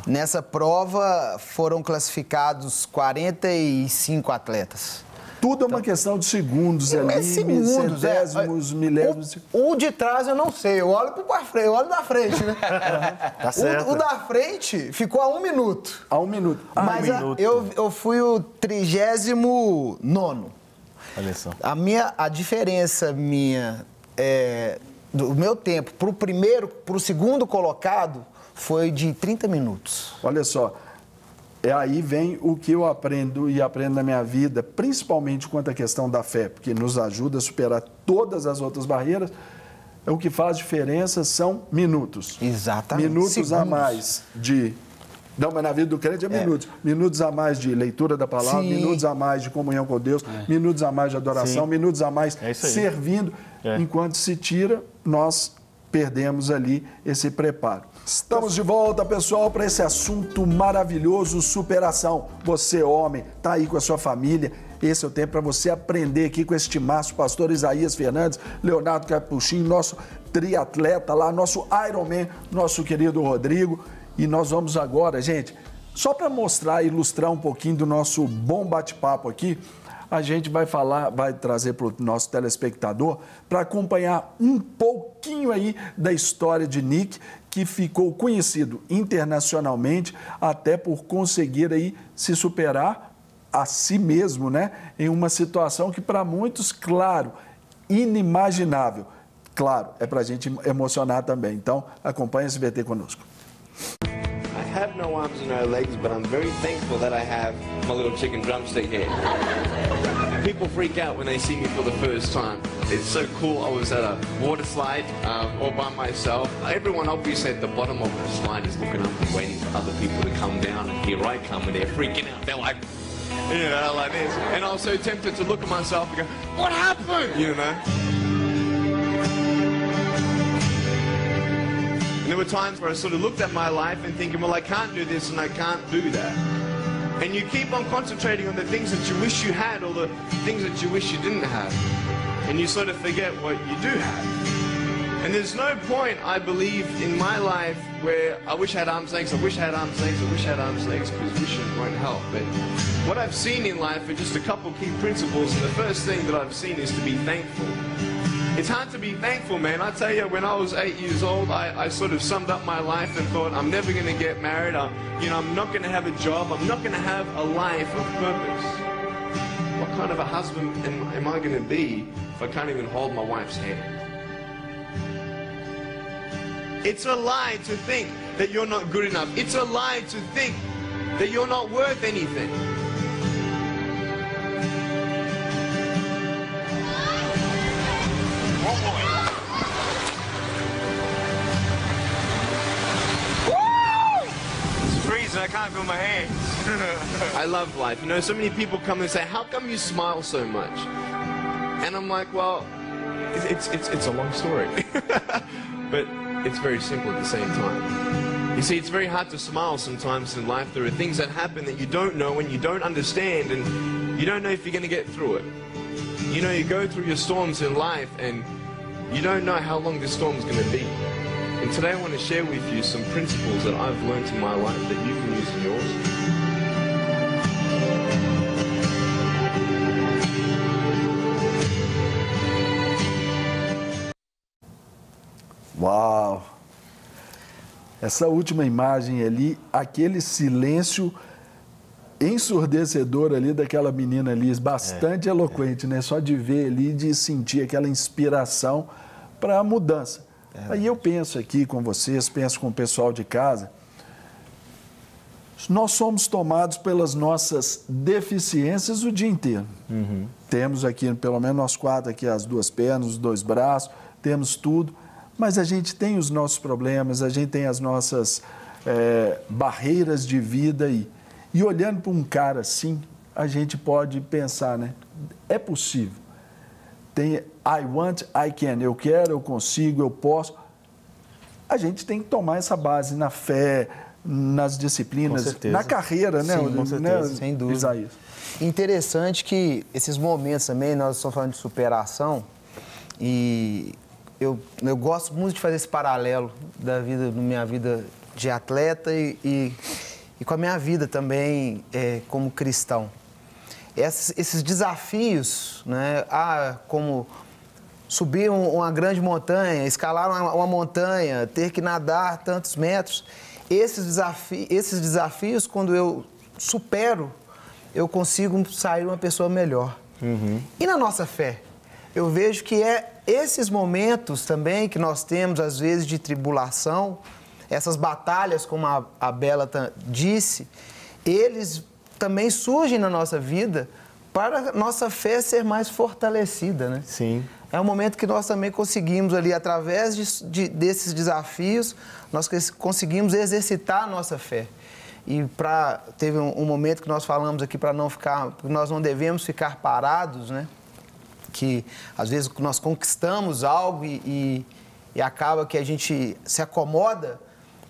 Speaker 5: Nessa prova foram classificados 45 atletas.
Speaker 1: Tudo é uma questão de segundos ali, centésimos, milésimos.
Speaker 5: O de trás eu não sei, eu olho eu olho da frente, né?
Speaker 4: Tá certo.
Speaker 5: O da frente ficou a 1 minuto.
Speaker 1: A 1 minuto.
Speaker 5: Mas eu fui o 39º.
Speaker 4: Olha só.
Speaker 5: A diferença minha do meu tempo pro segundo colocado foi de 30 minutos.
Speaker 1: Olha só, aí vem o que eu aprendo na minha vida, principalmente quanto à questão da fé, porque nos ajuda a superar todas as outras barreiras. O que faz diferença são minutos.
Speaker 5: Exatamente.
Speaker 1: Minutos a mais de Não, mas na vida do crente é minutos. Minutos a mais de leitura da palavra, minutos a mais de comunhão com Deus, minutos a mais de adoração, minutos a mais servindo. Enquanto se tira, nós perdemos ali esse preparo. Estamos de volta, pessoal, para esse assunto maravilhoso, superação. Você, homem, está aí com a sua família. Esse é o tempo para você aprender aqui com este maço, pastor Isaías Fernandes, Leonardo Capuchinho, nosso triatleta lá, nosso Ironman, nosso querido Rodrigo. E nós vamos agora, gente, só para mostrar e ilustrar um pouquinho do nosso bom bate-papo aqui, a gente vai trazer para o nosso telespectador para acompanhar um pouquinho aí da história de Nick, que ficou conhecido internacionalmente até por conseguir aí se superar a si mesmo, né? Em uma situação que para muitos, claro, inimaginável. Claro, é para a gente emocionar também. Então, acompanhe esse VT conosco.
Speaker 7: I have no arms and no legs, but I'm very thankful that I have my little chicken drumstick here. People freak out when they see me for the first time. It's so cool. I was at a water slide all by myself. Everyone obviously at the bottom of the slide is looking up and waiting for other people to come down, and here I come and they're freaking out. They're like, you know, like this. And I was so tempted to look at myself and go, what happened? You know? And there were times where I sort of looked at my life and thinking, well, I can't do this and I can't do that. And you keep on concentrating on the things that you wish you had or the things that you wish you didn't have. And you sort of forget what you do have. And there's no point, I believe, in my life where I wish I had arms, legs, I wish I had arms, legs, I wish I had arms, legs, because wishing won't help. But what I've seen in life are just a couple key principles, and the first thing that I've seen is to be thankful. It's hard to be thankful, man. I tell you, when I was 8 years old, I sort of summed up my life and thought, I'm never going to get married. I'm not going to have a job. I'm not going to have a life of purpose. What kind of a husband am I going to be if I can't even hold my wife's hand? It's a lie to think that you're not good enough. It's a lie to think that you're not worth anything. I can't feel my hands. I love life. You know, so many people come and say, how come you smile so much? And I'm like, well, it's a long story. But it's very simple at the same time. You see, it's very hard to smile sometimes in life. There are things that happen that you don't know and you don't understand, and you don't know if you're going to get through it. You know, you go through your storms in life and you don't know how long this storm is going to be. And today I want to share with you some principles that I've learned in my life that you can use in yours.
Speaker 1: Uau! Essa última imagem ali, aquele silêncio ensurdecedor ali daquela menina ali, bastante eloquente, né? Só de ver ali, de sentir aquela inspiração para a mudança. Aí eu penso aqui com vocês, penso com o pessoal de casa, nós somos tomados pelas nossas deficiências o dia inteiro. Temos aqui, pelo menos nós quatro aqui, as duas pernas, os dois braços, temos tudo, mas a gente tem os nossos problemas, a gente tem as nossas barreiras de vida aí. E olhando para um cara assim, a gente pode pensar, né? É possível. Tem I want, I can. Eu quero, eu consigo, eu posso. A gente tem que tomar essa base na fé, nas disciplinas, na carreira, né?
Speaker 5: Sim, com certeza, sem dúvida.
Speaker 1: Isaías.
Speaker 5: Interessante que esses momentos também, nós estamos falando de superação, e eu gosto muito de fazer esse paralelo da minha vida de atleta e com a minha vida também como cristão. Esses desafios, né? Como subir uma grande montanha, escalar uma montanha, ter que nadar tantos metros. Esses desafios, quando eu supero, eu consigo sair uma pessoa melhor. E na nossa fé? Eu vejo que esses momentos também que nós temos, às vezes, de tribulação, essas batalhas, como a Bela disse, eles também surgem na nossa vida para a nossa fé ser mais fortalecida, né?
Speaker 4: Sim.
Speaker 5: É um momento que nós também conseguimos ali, através desses desafios, nós conseguimos exercitar a nossa fé. E teve um momento que nós falamos aqui para nós não devemos ficar parados, né? Que às vezes nós conquistamos algo e acaba que a gente se acomoda.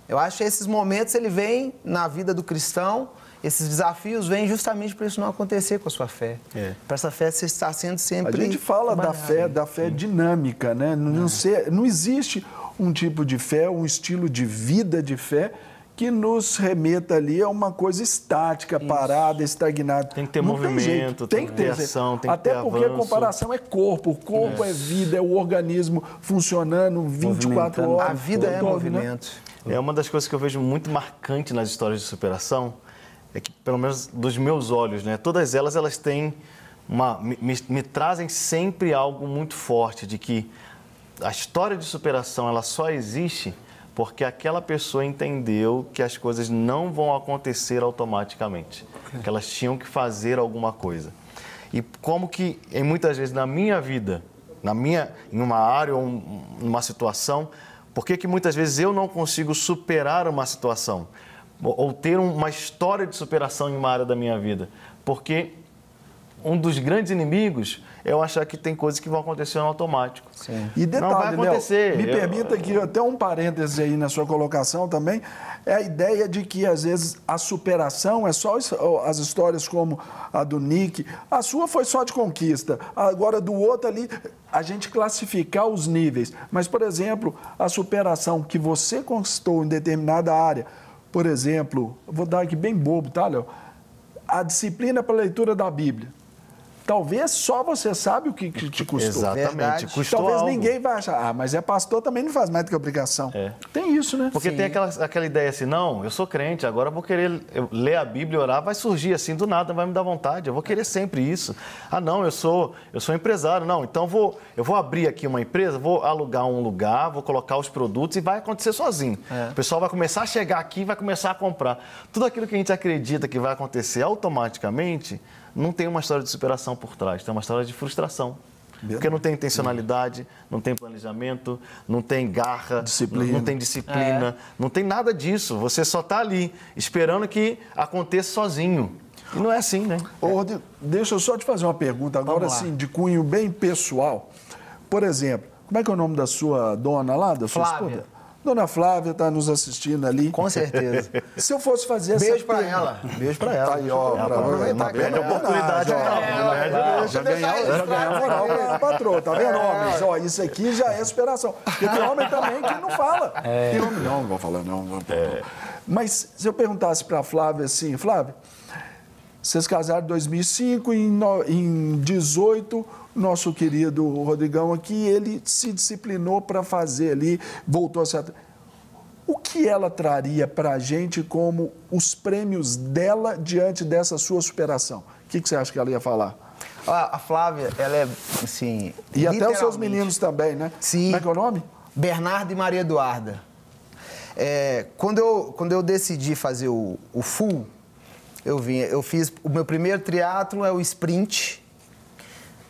Speaker 5: Eu acho que esses momentos ele vem na vida do cristão, esses desafios vêm justamente para isso não acontecer com a sua fé. Para essa fé você estar sendo sempre...
Speaker 1: A gente fala da fé dinâmica, né? Não existe um tipo de fé, um estilo de vida de fé que nos remeta ali a uma coisa estática, parada, estagnada.
Speaker 4: Tem que ter movimento, tem que ter ação, tem que ter avanço. Até porque a comparação
Speaker 1: é corpo, o corpo é vida, é o organismo funcionando 24 horas.
Speaker 5: A vida é movimento.
Speaker 4: Né? É uma das coisas que eu vejo muito marcante nas histórias de superação, é que, pelo menos dos meus olhos, né, todas elas têm me trazem sempre algo muito forte, de que a história de superação ela só existe porque aquela pessoa entendeu que as coisas não vão acontecer automaticamente, que elas tinham que fazer alguma coisa. E como que, muitas vezes na minha vida, em uma área ou numa situação, por que muitas vezes eu não consigo superar uma situação? Ou ter uma história de superação em uma área da minha vida? Porque um dos grandes inimigos é eu achar que tem coisas que vão acontecer no automático.
Speaker 1: Sim. E detalhe,
Speaker 4: não vai acontecer.
Speaker 1: Me permita aqui até um parêntese aí na sua colocação também, é a ideia de que às vezes a superação é só as histórias como a do Nick, a sua foi só de conquista, agora do outro ali, a gente classificar os níveis. Mas, por exemplo, a superação que você conquistou em determinada área, por exemplo, vou dar aqui bem bobo, tá, Léo? A disciplina para a leitura da Bíblia. Talvez só você sabe o que te custou.
Speaker 4: Exatamente. Custou
Speaker 1: Talvez
Speaker 4: algo.
Speaker 1: Ninguém vai achar, mas é pastor, também não faz mais do que obrigação. Tem isso, né?
Speaker 4: Porque tem aquela ideia assim, não, eu sou crente, agora eu vou querer ler a Bíblia e orar, vai surgir assim do nada, vai me dar vontade, eu vou querer sempre isso. Ah, não, eu sou empresário, não, então eu vou abrir aqui uma empresa, vou alugar um lugar, vou colocar os produtos e vai acontecer sozinho. O pessoal vai começar a chegar aqui e vai começar a comprar. Tudo aquilo que a gente acredita que vai acontecer automaticamente, não tem uma história de superação por trás, tem uma história de frustração. Porque não tem intencionalidade, não tem planejamento, não tem garra, não tem disciplina, não tem nada disso. Você só está ali, esperando que aconteça sozinho. E não é assim, né?
Speaker 1: Ô, Rodrigo, deixa eu só te fazer uma pergunta agora, assim, de cunho bem pessoal. Por exemplo, como é que é o nome da sua dona lá, da sua esposa? Dona Flávia está nos assistindo ali.
Speaker 5: Com certeza.
Speaker 1: Se eu fosse fazer essa
Speaker 5: Beijo para ela. Beijo para ela.
Speaker 1: Aí, ó,
Speaker 4: não perde a oportunidade.
Speaker 1: Já ganhou moral para a patroa, tá vendo, homens? Ó, isso aqui já é superação. Porque tem homem também que não fala. Tem homem, não vou falar, não. Mas se eu perguntasse para a Flávia assim, Flávia, vocês casaram em 2005, em 2018, nosso querido Rodrigão aqui, ele se disciplinou para fazer ali, voltou a ser... O que ela traria para a gente como os prêmios dela diante dessa sua superação? O que você acha que ela ia falar?
Speaker 5: A Flávia, ela é, assim...
Speaker 1: E até os seus meninos também, né?
Speaker 5: Sim.
Speaker 1: Como é que é o nome?
Speaker 5: Bernardo e Maria Eduarda. Quando eu decidi fazer o full, eu fiz o meu primeiro triatlo, é o sprint.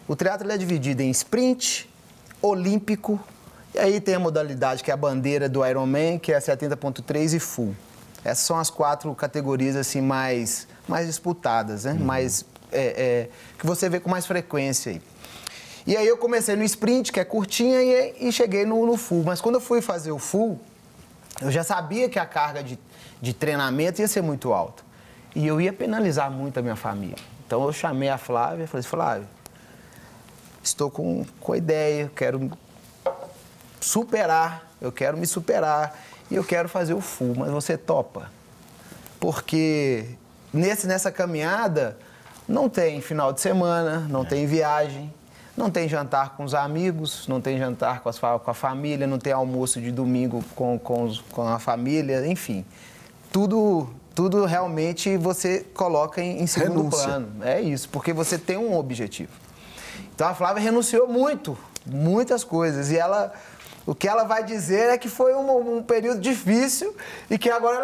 Speaker 5: O triatlo é dividido em sprint, olímpico, e aí tem a modalidade que é a bandeira do Ironman, que é 70.3 e full. Essas são as 4 categorias assim mais disputadas, né? Que você vê com mais frequência aí. E aí eu comecei no sprint, que é curtinha, e cheguei no full. Mas quando eu fui fazer o full, eu já sabia que a carga de treinamento ia ser muito alta. E eu ia penalizar muito a minha família. Então eu chamei a Flávia e falei, Flávia, estou com a ideia, eu quero superar, eu quero me superar e eu quero fazer o full, mas você topa? Porque nessa caminhada não tem final de semana, não tem viagem, não tem jantar com os amigos, não tem jantar com a família, não tem almoço de domingo com a família, enfim. Tudo realmente você coloca em segundo plano. É isso, porque você tem um objetivo. Então a Flávia renunciou muitas coisas. E o que ela vai dizer é que foi um período difícil e que agora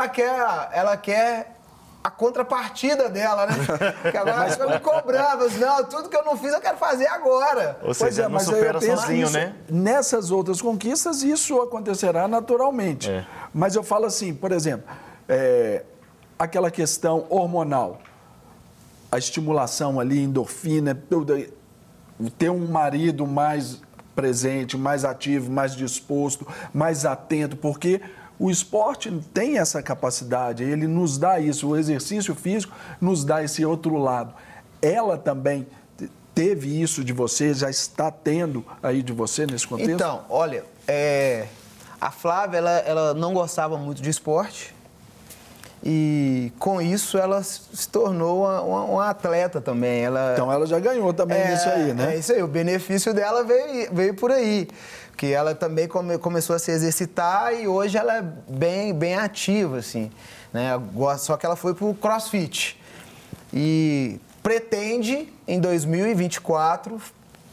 Speaker 5: ela quer a contrapartida dela, né? Que agora ela fica me cobrando. Não, tudo que eu não fiz eu quero fazer agora.
Speaker 4: Ou seja, não supera sozinho, né?
Speaker 1: Nessas outras conquistas, isso acontecerá naturalmente. Mas eu falo assim, por exemplo, aquela questão hormonal, a estimulação ali, endorfina, ter um marido mais presente, mais ativo, mais disposto, mais atento, porque o esporte tem essa capacidade, ele nos dá isso, o exercício físico nos dá esse outro lado. Ela também teve isso de você, já está tendo aí de você nesse contexto?
Speaker 5: Então, olha, a Flávia, ela não gostava muito de esporte e com isso ela se tornou uma atleta também.
Speaker 1: Então ela já ganhou também nisso aí, né?
Speaker 5: É isso aí, o benefício dela veio por aí. Que ela também começou a se exercitar e hoje ela é bem ativa, assim, né? Só que ela foi pro CrossFit e pretende, em 2024,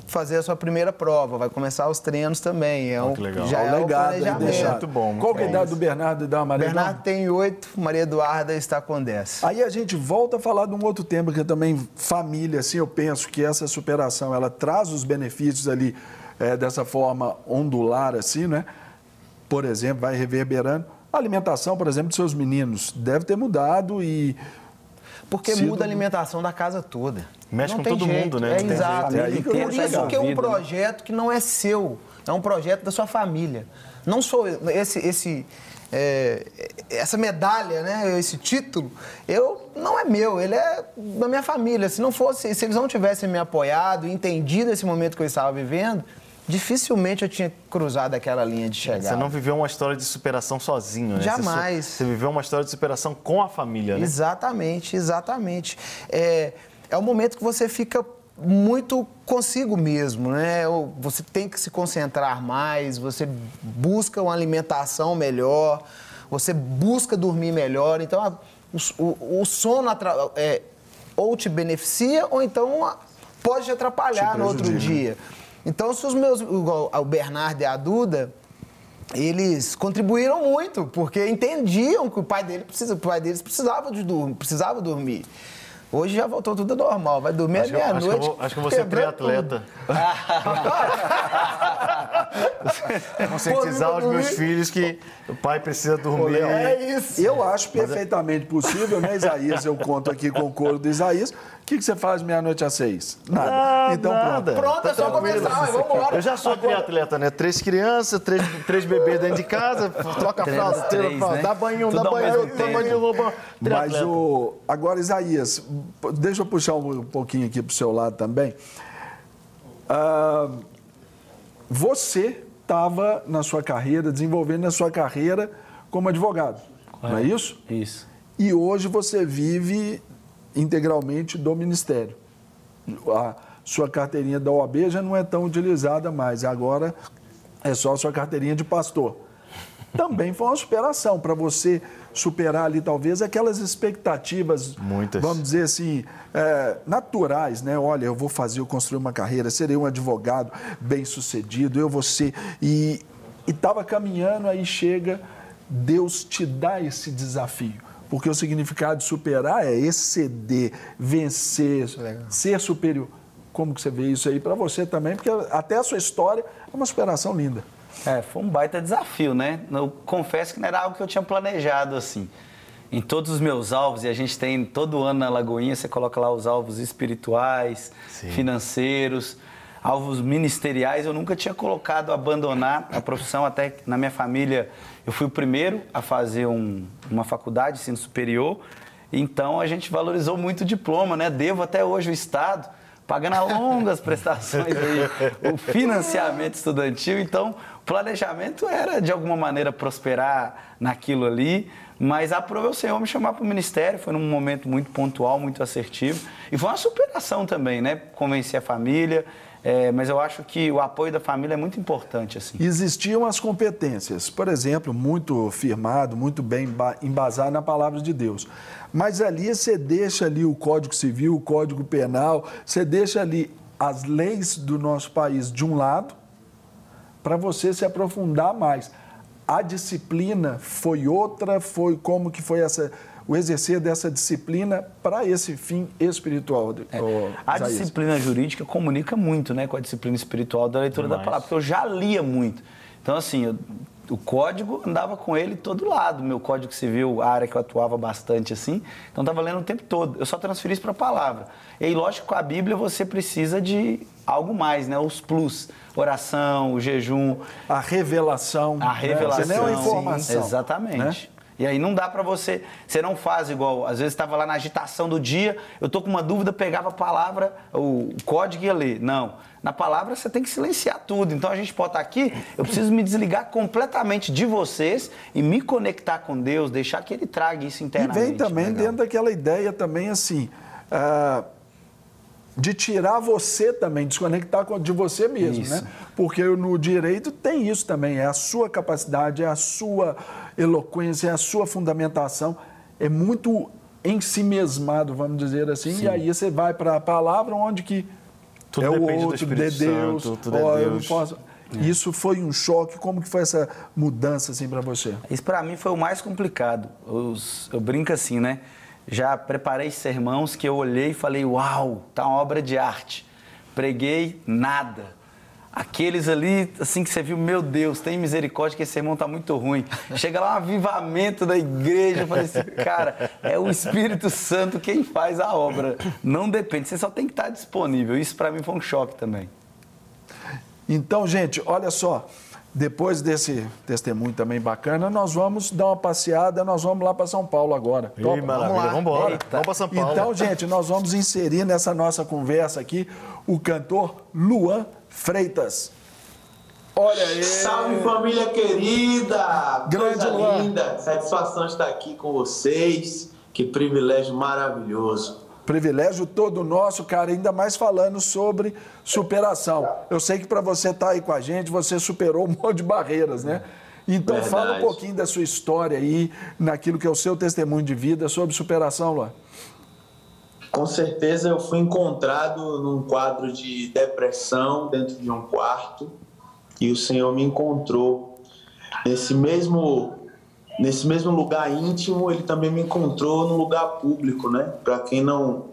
Speaker 5: fazer a sua primeira prova. Vai começar os treinos também.
Speaker 4: Que legal.
Speaker 5: Já é o planejamento.
Speaker 4: Muito bom.
Speaker 1: Qual que é a idade do Bernardo e da Maria Eduarda?
Speaker 5: Bernardo tem 8, Maria Eduarda está com 10.
Speaker 1: Aí a gente volta a falar de um outro tema que é também família, assim, eu penso que essa superação, ela traz os benefícios ali dessa forma ondular, assim, né? Por exemplo, vai reverberando. A alimentação, por exemplo, dos seus meninos deve ter mudado e...
Speaker 5: Porque muda a alimentação da casa toda.
Speaker 4: Mexe
Speaker 5: não
Speaker 4: com todo mundo, né?
Speaker 5: Exato. Por isso que é um
Speaker 3: vida,
Speaker 5: projeto que não é seu, é um projeto da sua família. Não sou essa medalha, né? Esse título, não é meu, ele é da minha família. Se eles não tivessem me apoiado, entendido esse momento que eu estava vivendo, dificilmente eu tinha cruzado aquela linha de chegada.
Speaker 4: Você não viveu uma história de superação sozinho, né?
Speaker 5: Jamais.
Speaker 4: Você viveu uma história de superação com a família, né?
Speaker 5: Exatamente. É um momento que você fica muito consigo mesmo, né? Você tem que se concentrar mais, você busca uma alimentação melhor, você busca dormir melhor. Então, o sono ou te beneficia ou então pode te atrapalhar no outro dia. Então, se o Bernardo e a Duda, eles contribuíram muito, porque entendiam que o pai deles precisava dormir. Hoje já voltou tudo normal, vai dormir à meia-noite.
Speaker 4: Acho que você é triatleta. Conscientizar os meus filhos que o pai precisa dormir.
Speaker 5: É isso.
Speaker 1: Eu acho perfeitamente possível, né, Isaías? Eu conto aqui com o coro do Isaías. O que você faz meia-noite às 6? Nada. Então
Speaker 4: nada.
Speaker 5: Pronto, é só começar, vamos embora.
Speaker 4: Eu já sou triatleta, né? 3 crianças, 3 bebês dentro de casa, troca a fralda, tira a fralda, dá banho,
Speaker 1: Mas agora, Isaías, deixa eu puxar um pouquinho aqui para o seu lado também. Você estava na sua carreira, desenvolvendo a sua carreira como advogado, não é isso?
Speaker 3: Isso.
Speaker 1: E hoje você vive integralmente do Ministério. A sua carteirinha da OAB já não é tão utilizada mais, agora é só a sua carteirinha de pastor. Também foi uma superação para você superar ali, talvez, aquelas expectativas,
Speaker 4: muitas,
Speaker 1: vamos dizer assim, naturais, né? Olha, eu vou construir uma carreira, serei um advogado bem-sucedido, eu vou ser... E estava caminhando, aí chega, Deus te dá esse desafio. Porque o significado de superar é exceder, vencer, ser superior. Como que você vê isso aí para você também? Porque até a sua história é uma superação linda.
Speaker 3: Foi um baita desafio, né? Eu confesso que não era algo que eu tinha planejado, assim. Em todos os meus alvos, e a gente tem todo ano na Lagoinha, você coloca lá os alvos espirituais, financeiros, alvos ministeriais. Eu nunca tinha colocado abandonar a profissão, até na minha família eu fui o primeiro a fazer uma faculdade de ensino superior, então a gente valorizou muito o diploma, né? Devo até hoje o Estado, pagando a longas prestações aí, o financiamento estudantil. Então, o planejamento era, de alguma maneira, prosperar naquilo ali, mas aprovou o Senhor me chamar para o ministério, foi num momento muito pontual, muito assertivo, e foi uma superação também, né? Convencer a família, mas eu acho que o apoio da família é muito importante, assim.
Speaker 1: Existiam as competências, por exemplo, muito firmado, muito bem embasado na palavra de Deus. Mas ali você deixa ali o Código Civil, o Código Penal, você deixa ali as leis do nosso país de um lado, para você se aprofundar mais. A disciplina foi outra, foi como que foi o exercer dessa disciplina para esse fim espiritual.
Speaker 3: A disciplina jurídica comunica muito, né, com a disciplina espiritual da leitura da palavra, porque eu já lia muito. Então, assim, o código andava com ele todo lado. Meu código civil, a área que eu atuava bastante assim, então estava lendo o tempo todo. Eu só transferi isso para a palavra. E aí, lógico, com a Bíblia você precisa de algo mais, né? Os plus, oração, o jejum.
Speaker 1: A revelação.
Speaker 3: A revelação.
Speaker 1: Você não é uma informação.
Speaker 3: Sim, exatamente. Né? E aí não dá pra você não faz igual, às vezes estava lá na agitação do dia, eu tô com uma dúvida, pegava a palavra, o código e ia ler. Não, na palavra você tem que silenciar tudo. Então a gente pode estar aqui, eu preciso me desligar completamente de vocês e me conectar com Deus, deixar que Ele traga isso internamente.
Speaker 1: E vem também dentro daquela ideia também assim, de tirar você também, desconectar de você mesmo, isso. Né? Porque no direito tem isso também, é a sua capacidade, é a sua eloquência, é a sua fundamentação, é muito ensimesmado, vamos dizer assim, sim. E aí você vai para a palavra onde que
Speaker 4: tudo
Speaker 1: é o
Speaker 4: depende
Speaker 1: outro,
Speaker 4: do Espírito
Speaker 1: de Deus,
Speaker 4: Santo, tudo é Deus.
Speaker 1: Isso foi um choque, como que foi essa mudança assim para você?
Speaker 3: Isso para mim foi o mais complicado, eu brinco assim, né? Já preparei sermãos que eu olhei e falei, uau, tá uma obra de arte. Preguei nada. Aqueles ali, assim que você viu, meu Deus, tem misericórdia que esse sermão tá muito ruim. Chega lá um avivamento da igreja, eu falei assim, cara, é o Espírito Santo quem faz a obra. Não depende, você só tem que estar disponível. Isso para mim foi um choque também.
Speaker 1: Então, gente, olha só. Depois desse testemunho também bacana, nós vamos dar uma passeada, nós vamos lá para São Paulo agora.
Speaker 4: Ei, maravilha, vamos embora. Vamos para São Paulo.
Speaker 1: Então, gente, nós vamos inserir nessa nossa conversa aqui o cantor Luan Freitas. Olha aí.
Speaker 8: Salve, família querida!
Speaker 1: Grande
Speaker 8: coisa
Speaker 1: Luan.
Speaker 8: linda! Satisfação estar aqui com vocês. Que privilégio maravilhoso.
Speaker 1: Privilégio todo nosso, cara, ainda mais falando sobre superação. Eu sei que para você estar aí com a gente, você superou um monte de barreiras, né? Então
Speaker 8: Verdade.
Speaker 1: Fala um pouquinho da sua história aí, naquilo que é o seu testemunho de vida sobre superação, Luan.
Speaker 8: Com certeza eu fui encontrado num quadro de depressão dentro de um quarto e o Senhor me encontrou. Nesse mesmo lugar íntimo, Ele também me encontrou no lugar público, né? Para quem não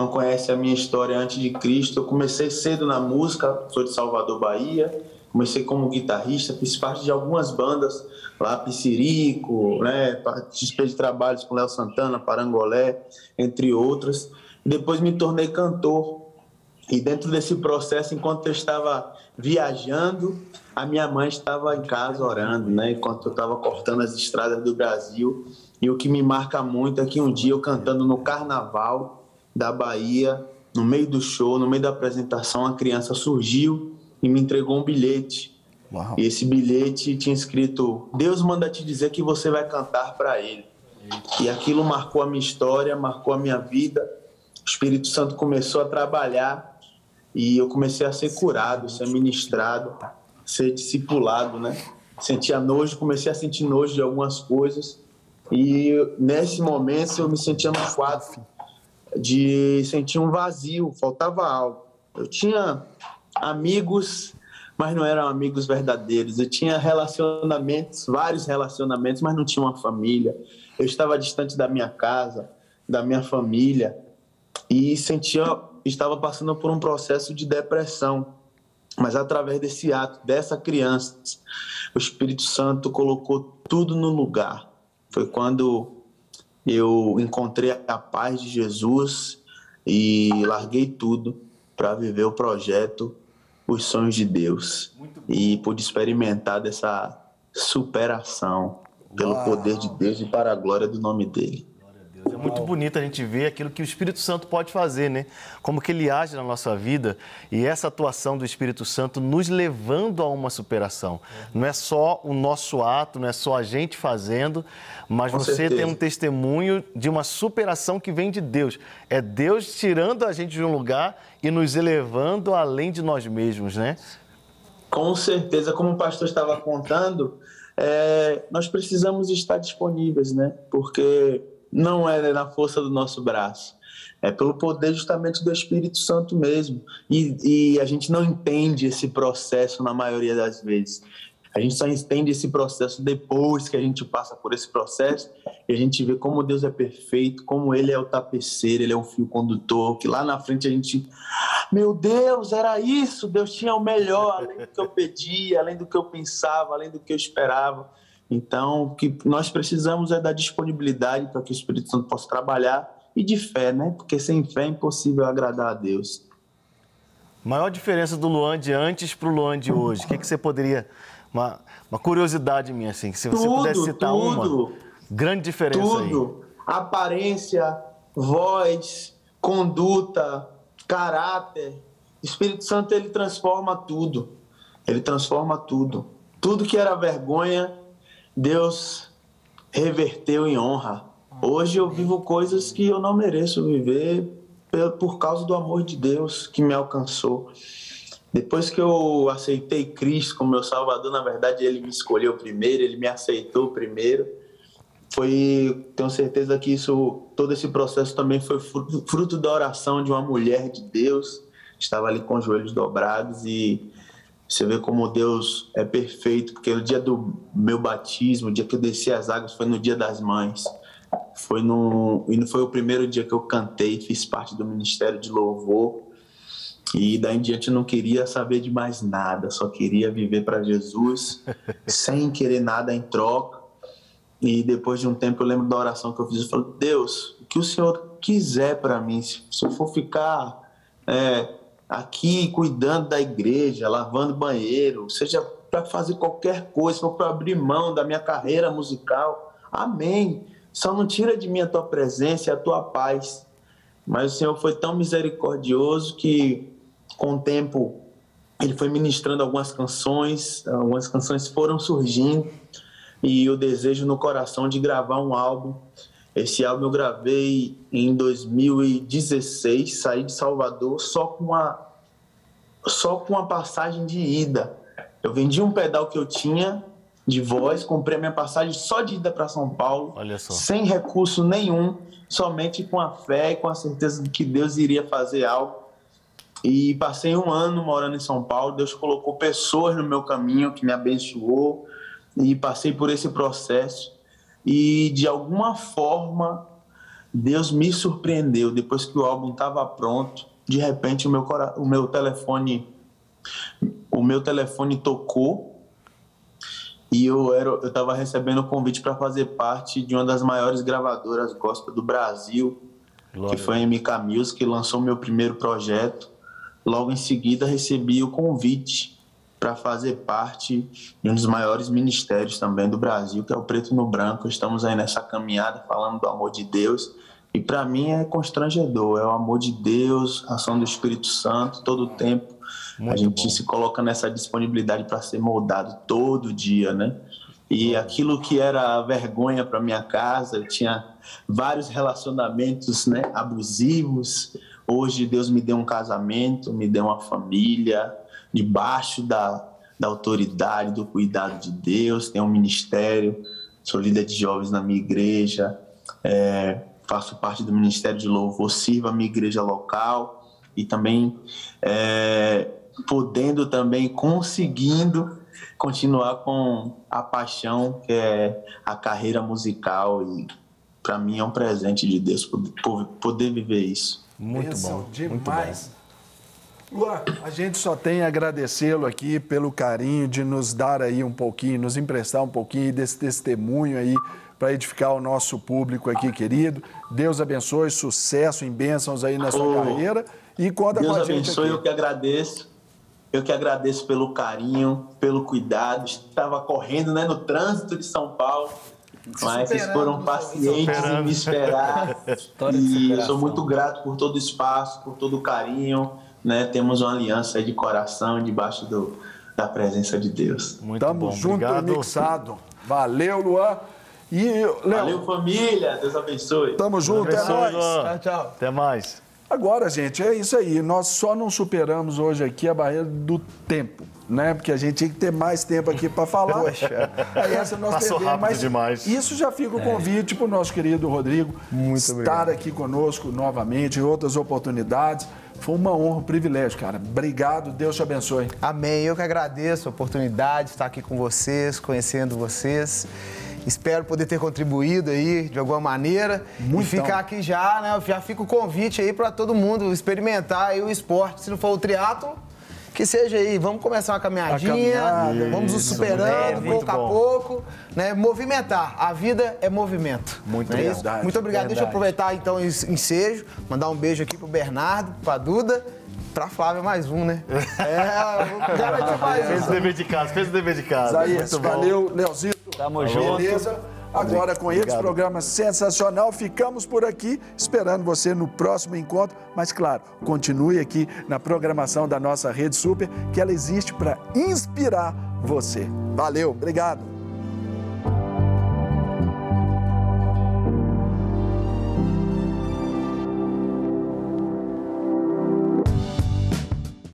Speaker 8: conhece a minha história antes de Cristo, eu comecei cedo na música, sou de Salvador, Bahia, comecei como guitarrista, fiz parte de algumas bandas lá, Pissirico, né? Participei de trabalhos com Léo Santana, Parangolé, entre outras. Depois me tornei cantor. E dentro desse processo, enquanto eu estava viajando, a minha mãe estava em casa orando, né? Enquanto eu estava cortando as estradas do Brasil. E o que me marca muito é que um dia eu cantando no Carnaval da Bahia, no meio do show, no meio da apresentação, a criança surgiu e me entregou um bilhete.
Speaker 1: Uau.
Speaker 8: E esse bilhete tinha escrito: Deus manda te dizer que você vai cantar para Ele. E aquilo marcou a minha história, marcou a minha vida. O Espírito Santo começou a trabalhar e eu comecei a ser curado, ser ministrado, ser discipulado, né? Sentia nojo, comecei a sentir nojo de algumas coisas e nesse momento eu me sentia no quadro de sentir um vazio, faltava algo. Eu tinha amigos, mas não eram amigos verdadeiros. Eu tinha relacionamentos, vários relacionamentos, mas não tinha uma família. Eu estava distante da minha casa, da minha família e estava passando por um processo de depressão. Mas através desse ato, dessa criança, o Espírito Santo colocou tudo no lugar. Foi quando eu encontrei a paz de Jesus e larguei tudo para viver o projeto, os sonhos de Deus. E pude experimentar dessa superação pelo poder de Deus e para a glória do nome dele.
Speaker 4: É muito bonito a gente ver aquilo que o Espírito Santo pode fazer, né? Como que ele age na nossa vida e essa atuação do Espírito Santo nos levando a uma superação. Não é só o nosso ato, não é só a gente fazendo, mas
Speaker 8: Com
Speaker 4: você
Speaker 8: certeza.
Speaker 4: tem um testemunho de uma superação que vem de Deus. É Deus tirando a gente de um lugar e nos elevando além de nós mesmos, né?
Speaker 8: Com certeza, como o pastor estava contando, nós precisamos estar disponíveis, né? Porque não é na força do nosso braço, é pelo poder justamente do Espírito Santo mesmo. E a gente não entende esse processo na maioria das vezes. A gente só entende esse processo depois que a gente passa por esse processo e a gente vê como Deus é perfeito, como Ele é o tapeceiro, Ele é o fio condutor, que lá na frente a gente Meu Deus, era isso, Deus tinha o melhor, além do que eu pedia, além do que eu pensava, além do que eu esperava. Então, o que nós precisamos é da disponibilidade para que o Espírito Santo possa trabalhar e de fé, né? Porque sem fé é impossível agradar a Deus.
Speaker 4: Maior diferença do Luan de antes para o Luan de hoje? O que você poderia... Uma curiosidade minha, assim, se você pudesse citar uma grande diferença aí.
Speaker 8: Tudo. Aparência, voz, conduta, caráter. O Espírito Santo, ele transforma tudo. Ele transforma tudo. Tudo que era vergonha, Deus reverteu em honra. Hoje eu vivo coisas que eu não mereço viver por causa do amor de Deus que me alcançou. Depois que eu aceitei Cristo como meu Salvador, na verdade, Ele me escolheu primeiro, Ele me aceitou primeiro. Tenho certeza que todo esse processo também foi fruto da oração de uma mulher de Deus. Estava ali com os joelhos dobrados e você vê como Deus é perfeito, porque o dia do meu batismo, o dia que eu desci as águas, foi no Dia das Mães. E não foi o primeiro dia que eu cantei, fiz parte do Ministério de Louvor. E daí em diante eu não queria saber de mais nada, só queria viver para Jesus, sem querer nada em troca. E depois de um tempo eu lembro da oração que eu fiz, eu falei, Deus, o que o Senhor quiser para mim, se eu for ficar aqui cuidando da igreja, lavando banheiro, seja para fazer qualquer coisa, se for para abrir mão da minha carreira musical, amém. Só não tira de mim a tua presença e a tua paz. Mas o Senhor foi tão misericordioso que, com o tempo, Ele foi ministrando algumas canções foram surgindo, e o desejo no coração de gravar um álbum. Esse álbum eu gravei em 2016, saí de Salvador só com uma passagem de ida. Eu vendi um pedal que eu tinha de voz, comprei a minha passagem só de ida para São Paulo, sem recurso nenhum, somente com a fé e com a certeza de que Deus iria fazer algo. E passei 1 ano morando em São Paulo, Deus colocou pessoas no meu caminho que me abençoou, e passei por esse processo. E de alguma forma, Deus me surpreendeu. Depois que o álbum estava pronto, de repente o meu telefone tocou, e eu estava recebendo o convite para fazer parte de uma das maiores gravadoras gospel do Brasil, que foi a MK Music, que lançou meu primeiro projeto. Logo em seguida recebi o convite para fazer parte de um dos maiores ministérios também do Brasil, que é o Preto no Branco. Estamos aí nessa caminhada falando do amor de Deus, e para mim é constrangedor, é o amor de Deus, a ação do Espírito Santo todo o tempo. A gente se coloca nessa disponibilidade para ser moldado todo dia, né? E aquilo que era vergonha para minha casa, eu tinha vários relacionamentos, né, abusivos. Hoje Deus me deu um casamento, me deu uma família, debaixo da autoridade, do cuidado de Deus. Tenho um ministério, sou líder de jovens na minha igreja, faço parte do Ministério de Louvor, sirvo a minha igreja local e também conseguindo continuar com a paixão que é a carreira musical, e para mim é um presente de Deus poder viver isso.
Speaker 1: Muito bom, demais. Luan, a gente só tem a agradecê-lo aqui pelo carinho de nos dar aí um pouquinho, nos emprestar um pouquinho desse testemunho aí para edificar o nosso público aqui, querido. Deus abençoe, sucesso em bênçãos aí na sua carreira, e conta com a gente.
Speaker 8: Deus abençoe,
Speaker 1: aqui.
Speaker 8: Eu que agradeço pelo carinho, pelo cuidado. Estava correndo, né, no trânsito de São Paulo, mas vocês foram pacientes em me esperar. E eu sou muito grato por todo o espaço, por todo o carinho, né? Temos uma aliança aí de coração debaixo da presença de Deus.
Speaker 1: Tamo junto e mixado. Valeu, Luan. E, Léo,
Speaker 8: valeu, família. Deus abençoe.
Speaker 1: Tamo junto, é nóis.
Speaker 5: Tchau.
Speaker 4: Até mais.
Speaker 1: Agora, gente, é isso aí. Nós só não superamos hoje aqui a barreira do tempo, né? Porque a gente tinha que ter mais tempo aqui para falar. Aí essa nós
Speaker 4: passou
Speaker 1: perdemos,
Speaker 4: rápido demais.
Speaker 1: Isso já fica o convite para o nosso querido Rodrigo estar aqui conosco novamente em outras oportunidades. Foi uma honra, um privilégio, cara. Obrigado, Deus te abençoe.
Speaker 5: Amém. Eu que agradeço a oportunidade de estar aqui com vocês, conhecendo vocês. Espero poder ter contribuído aí de alguma maneira.
Speaker 1: Muito.
Speaker 5: E ficar aqui já, né? Já fica o convite aí para todo mundo experimentar aí o esporte. Se não for o triatlo, que seja aí. Vamos começar uma caminhadinha, vamos nos superando pouco a pouco, né? Movimentar. A vida é movimento.
Speaker 1: Muito
Speaker 5: não é isso?
Speaker 1: verdade.
Speaker 5: Muito obrigado. Deixa eu aproveitar então o ensejo, mandar um beijo aqui pro Bernardo, pra Duda. Pra Flávia mais um, né? Vou garantir mais
Speaker 4: Fez o dever de casa, fez o dever de casa.
Speaker 1: Isaías,
Speaker 4: Muito bom.
Speaker 1: valeu, Leozito.
Speaker 3: Tamo junto.
Speaker 1: Beleza? Agora com esse programa sensacional, ficamos por aqui, esperando você no próximo encontro. Mas claro, continue aqui na programação da nossa Rede Super, que ela existe para inspirar você. Valeu, obrigado.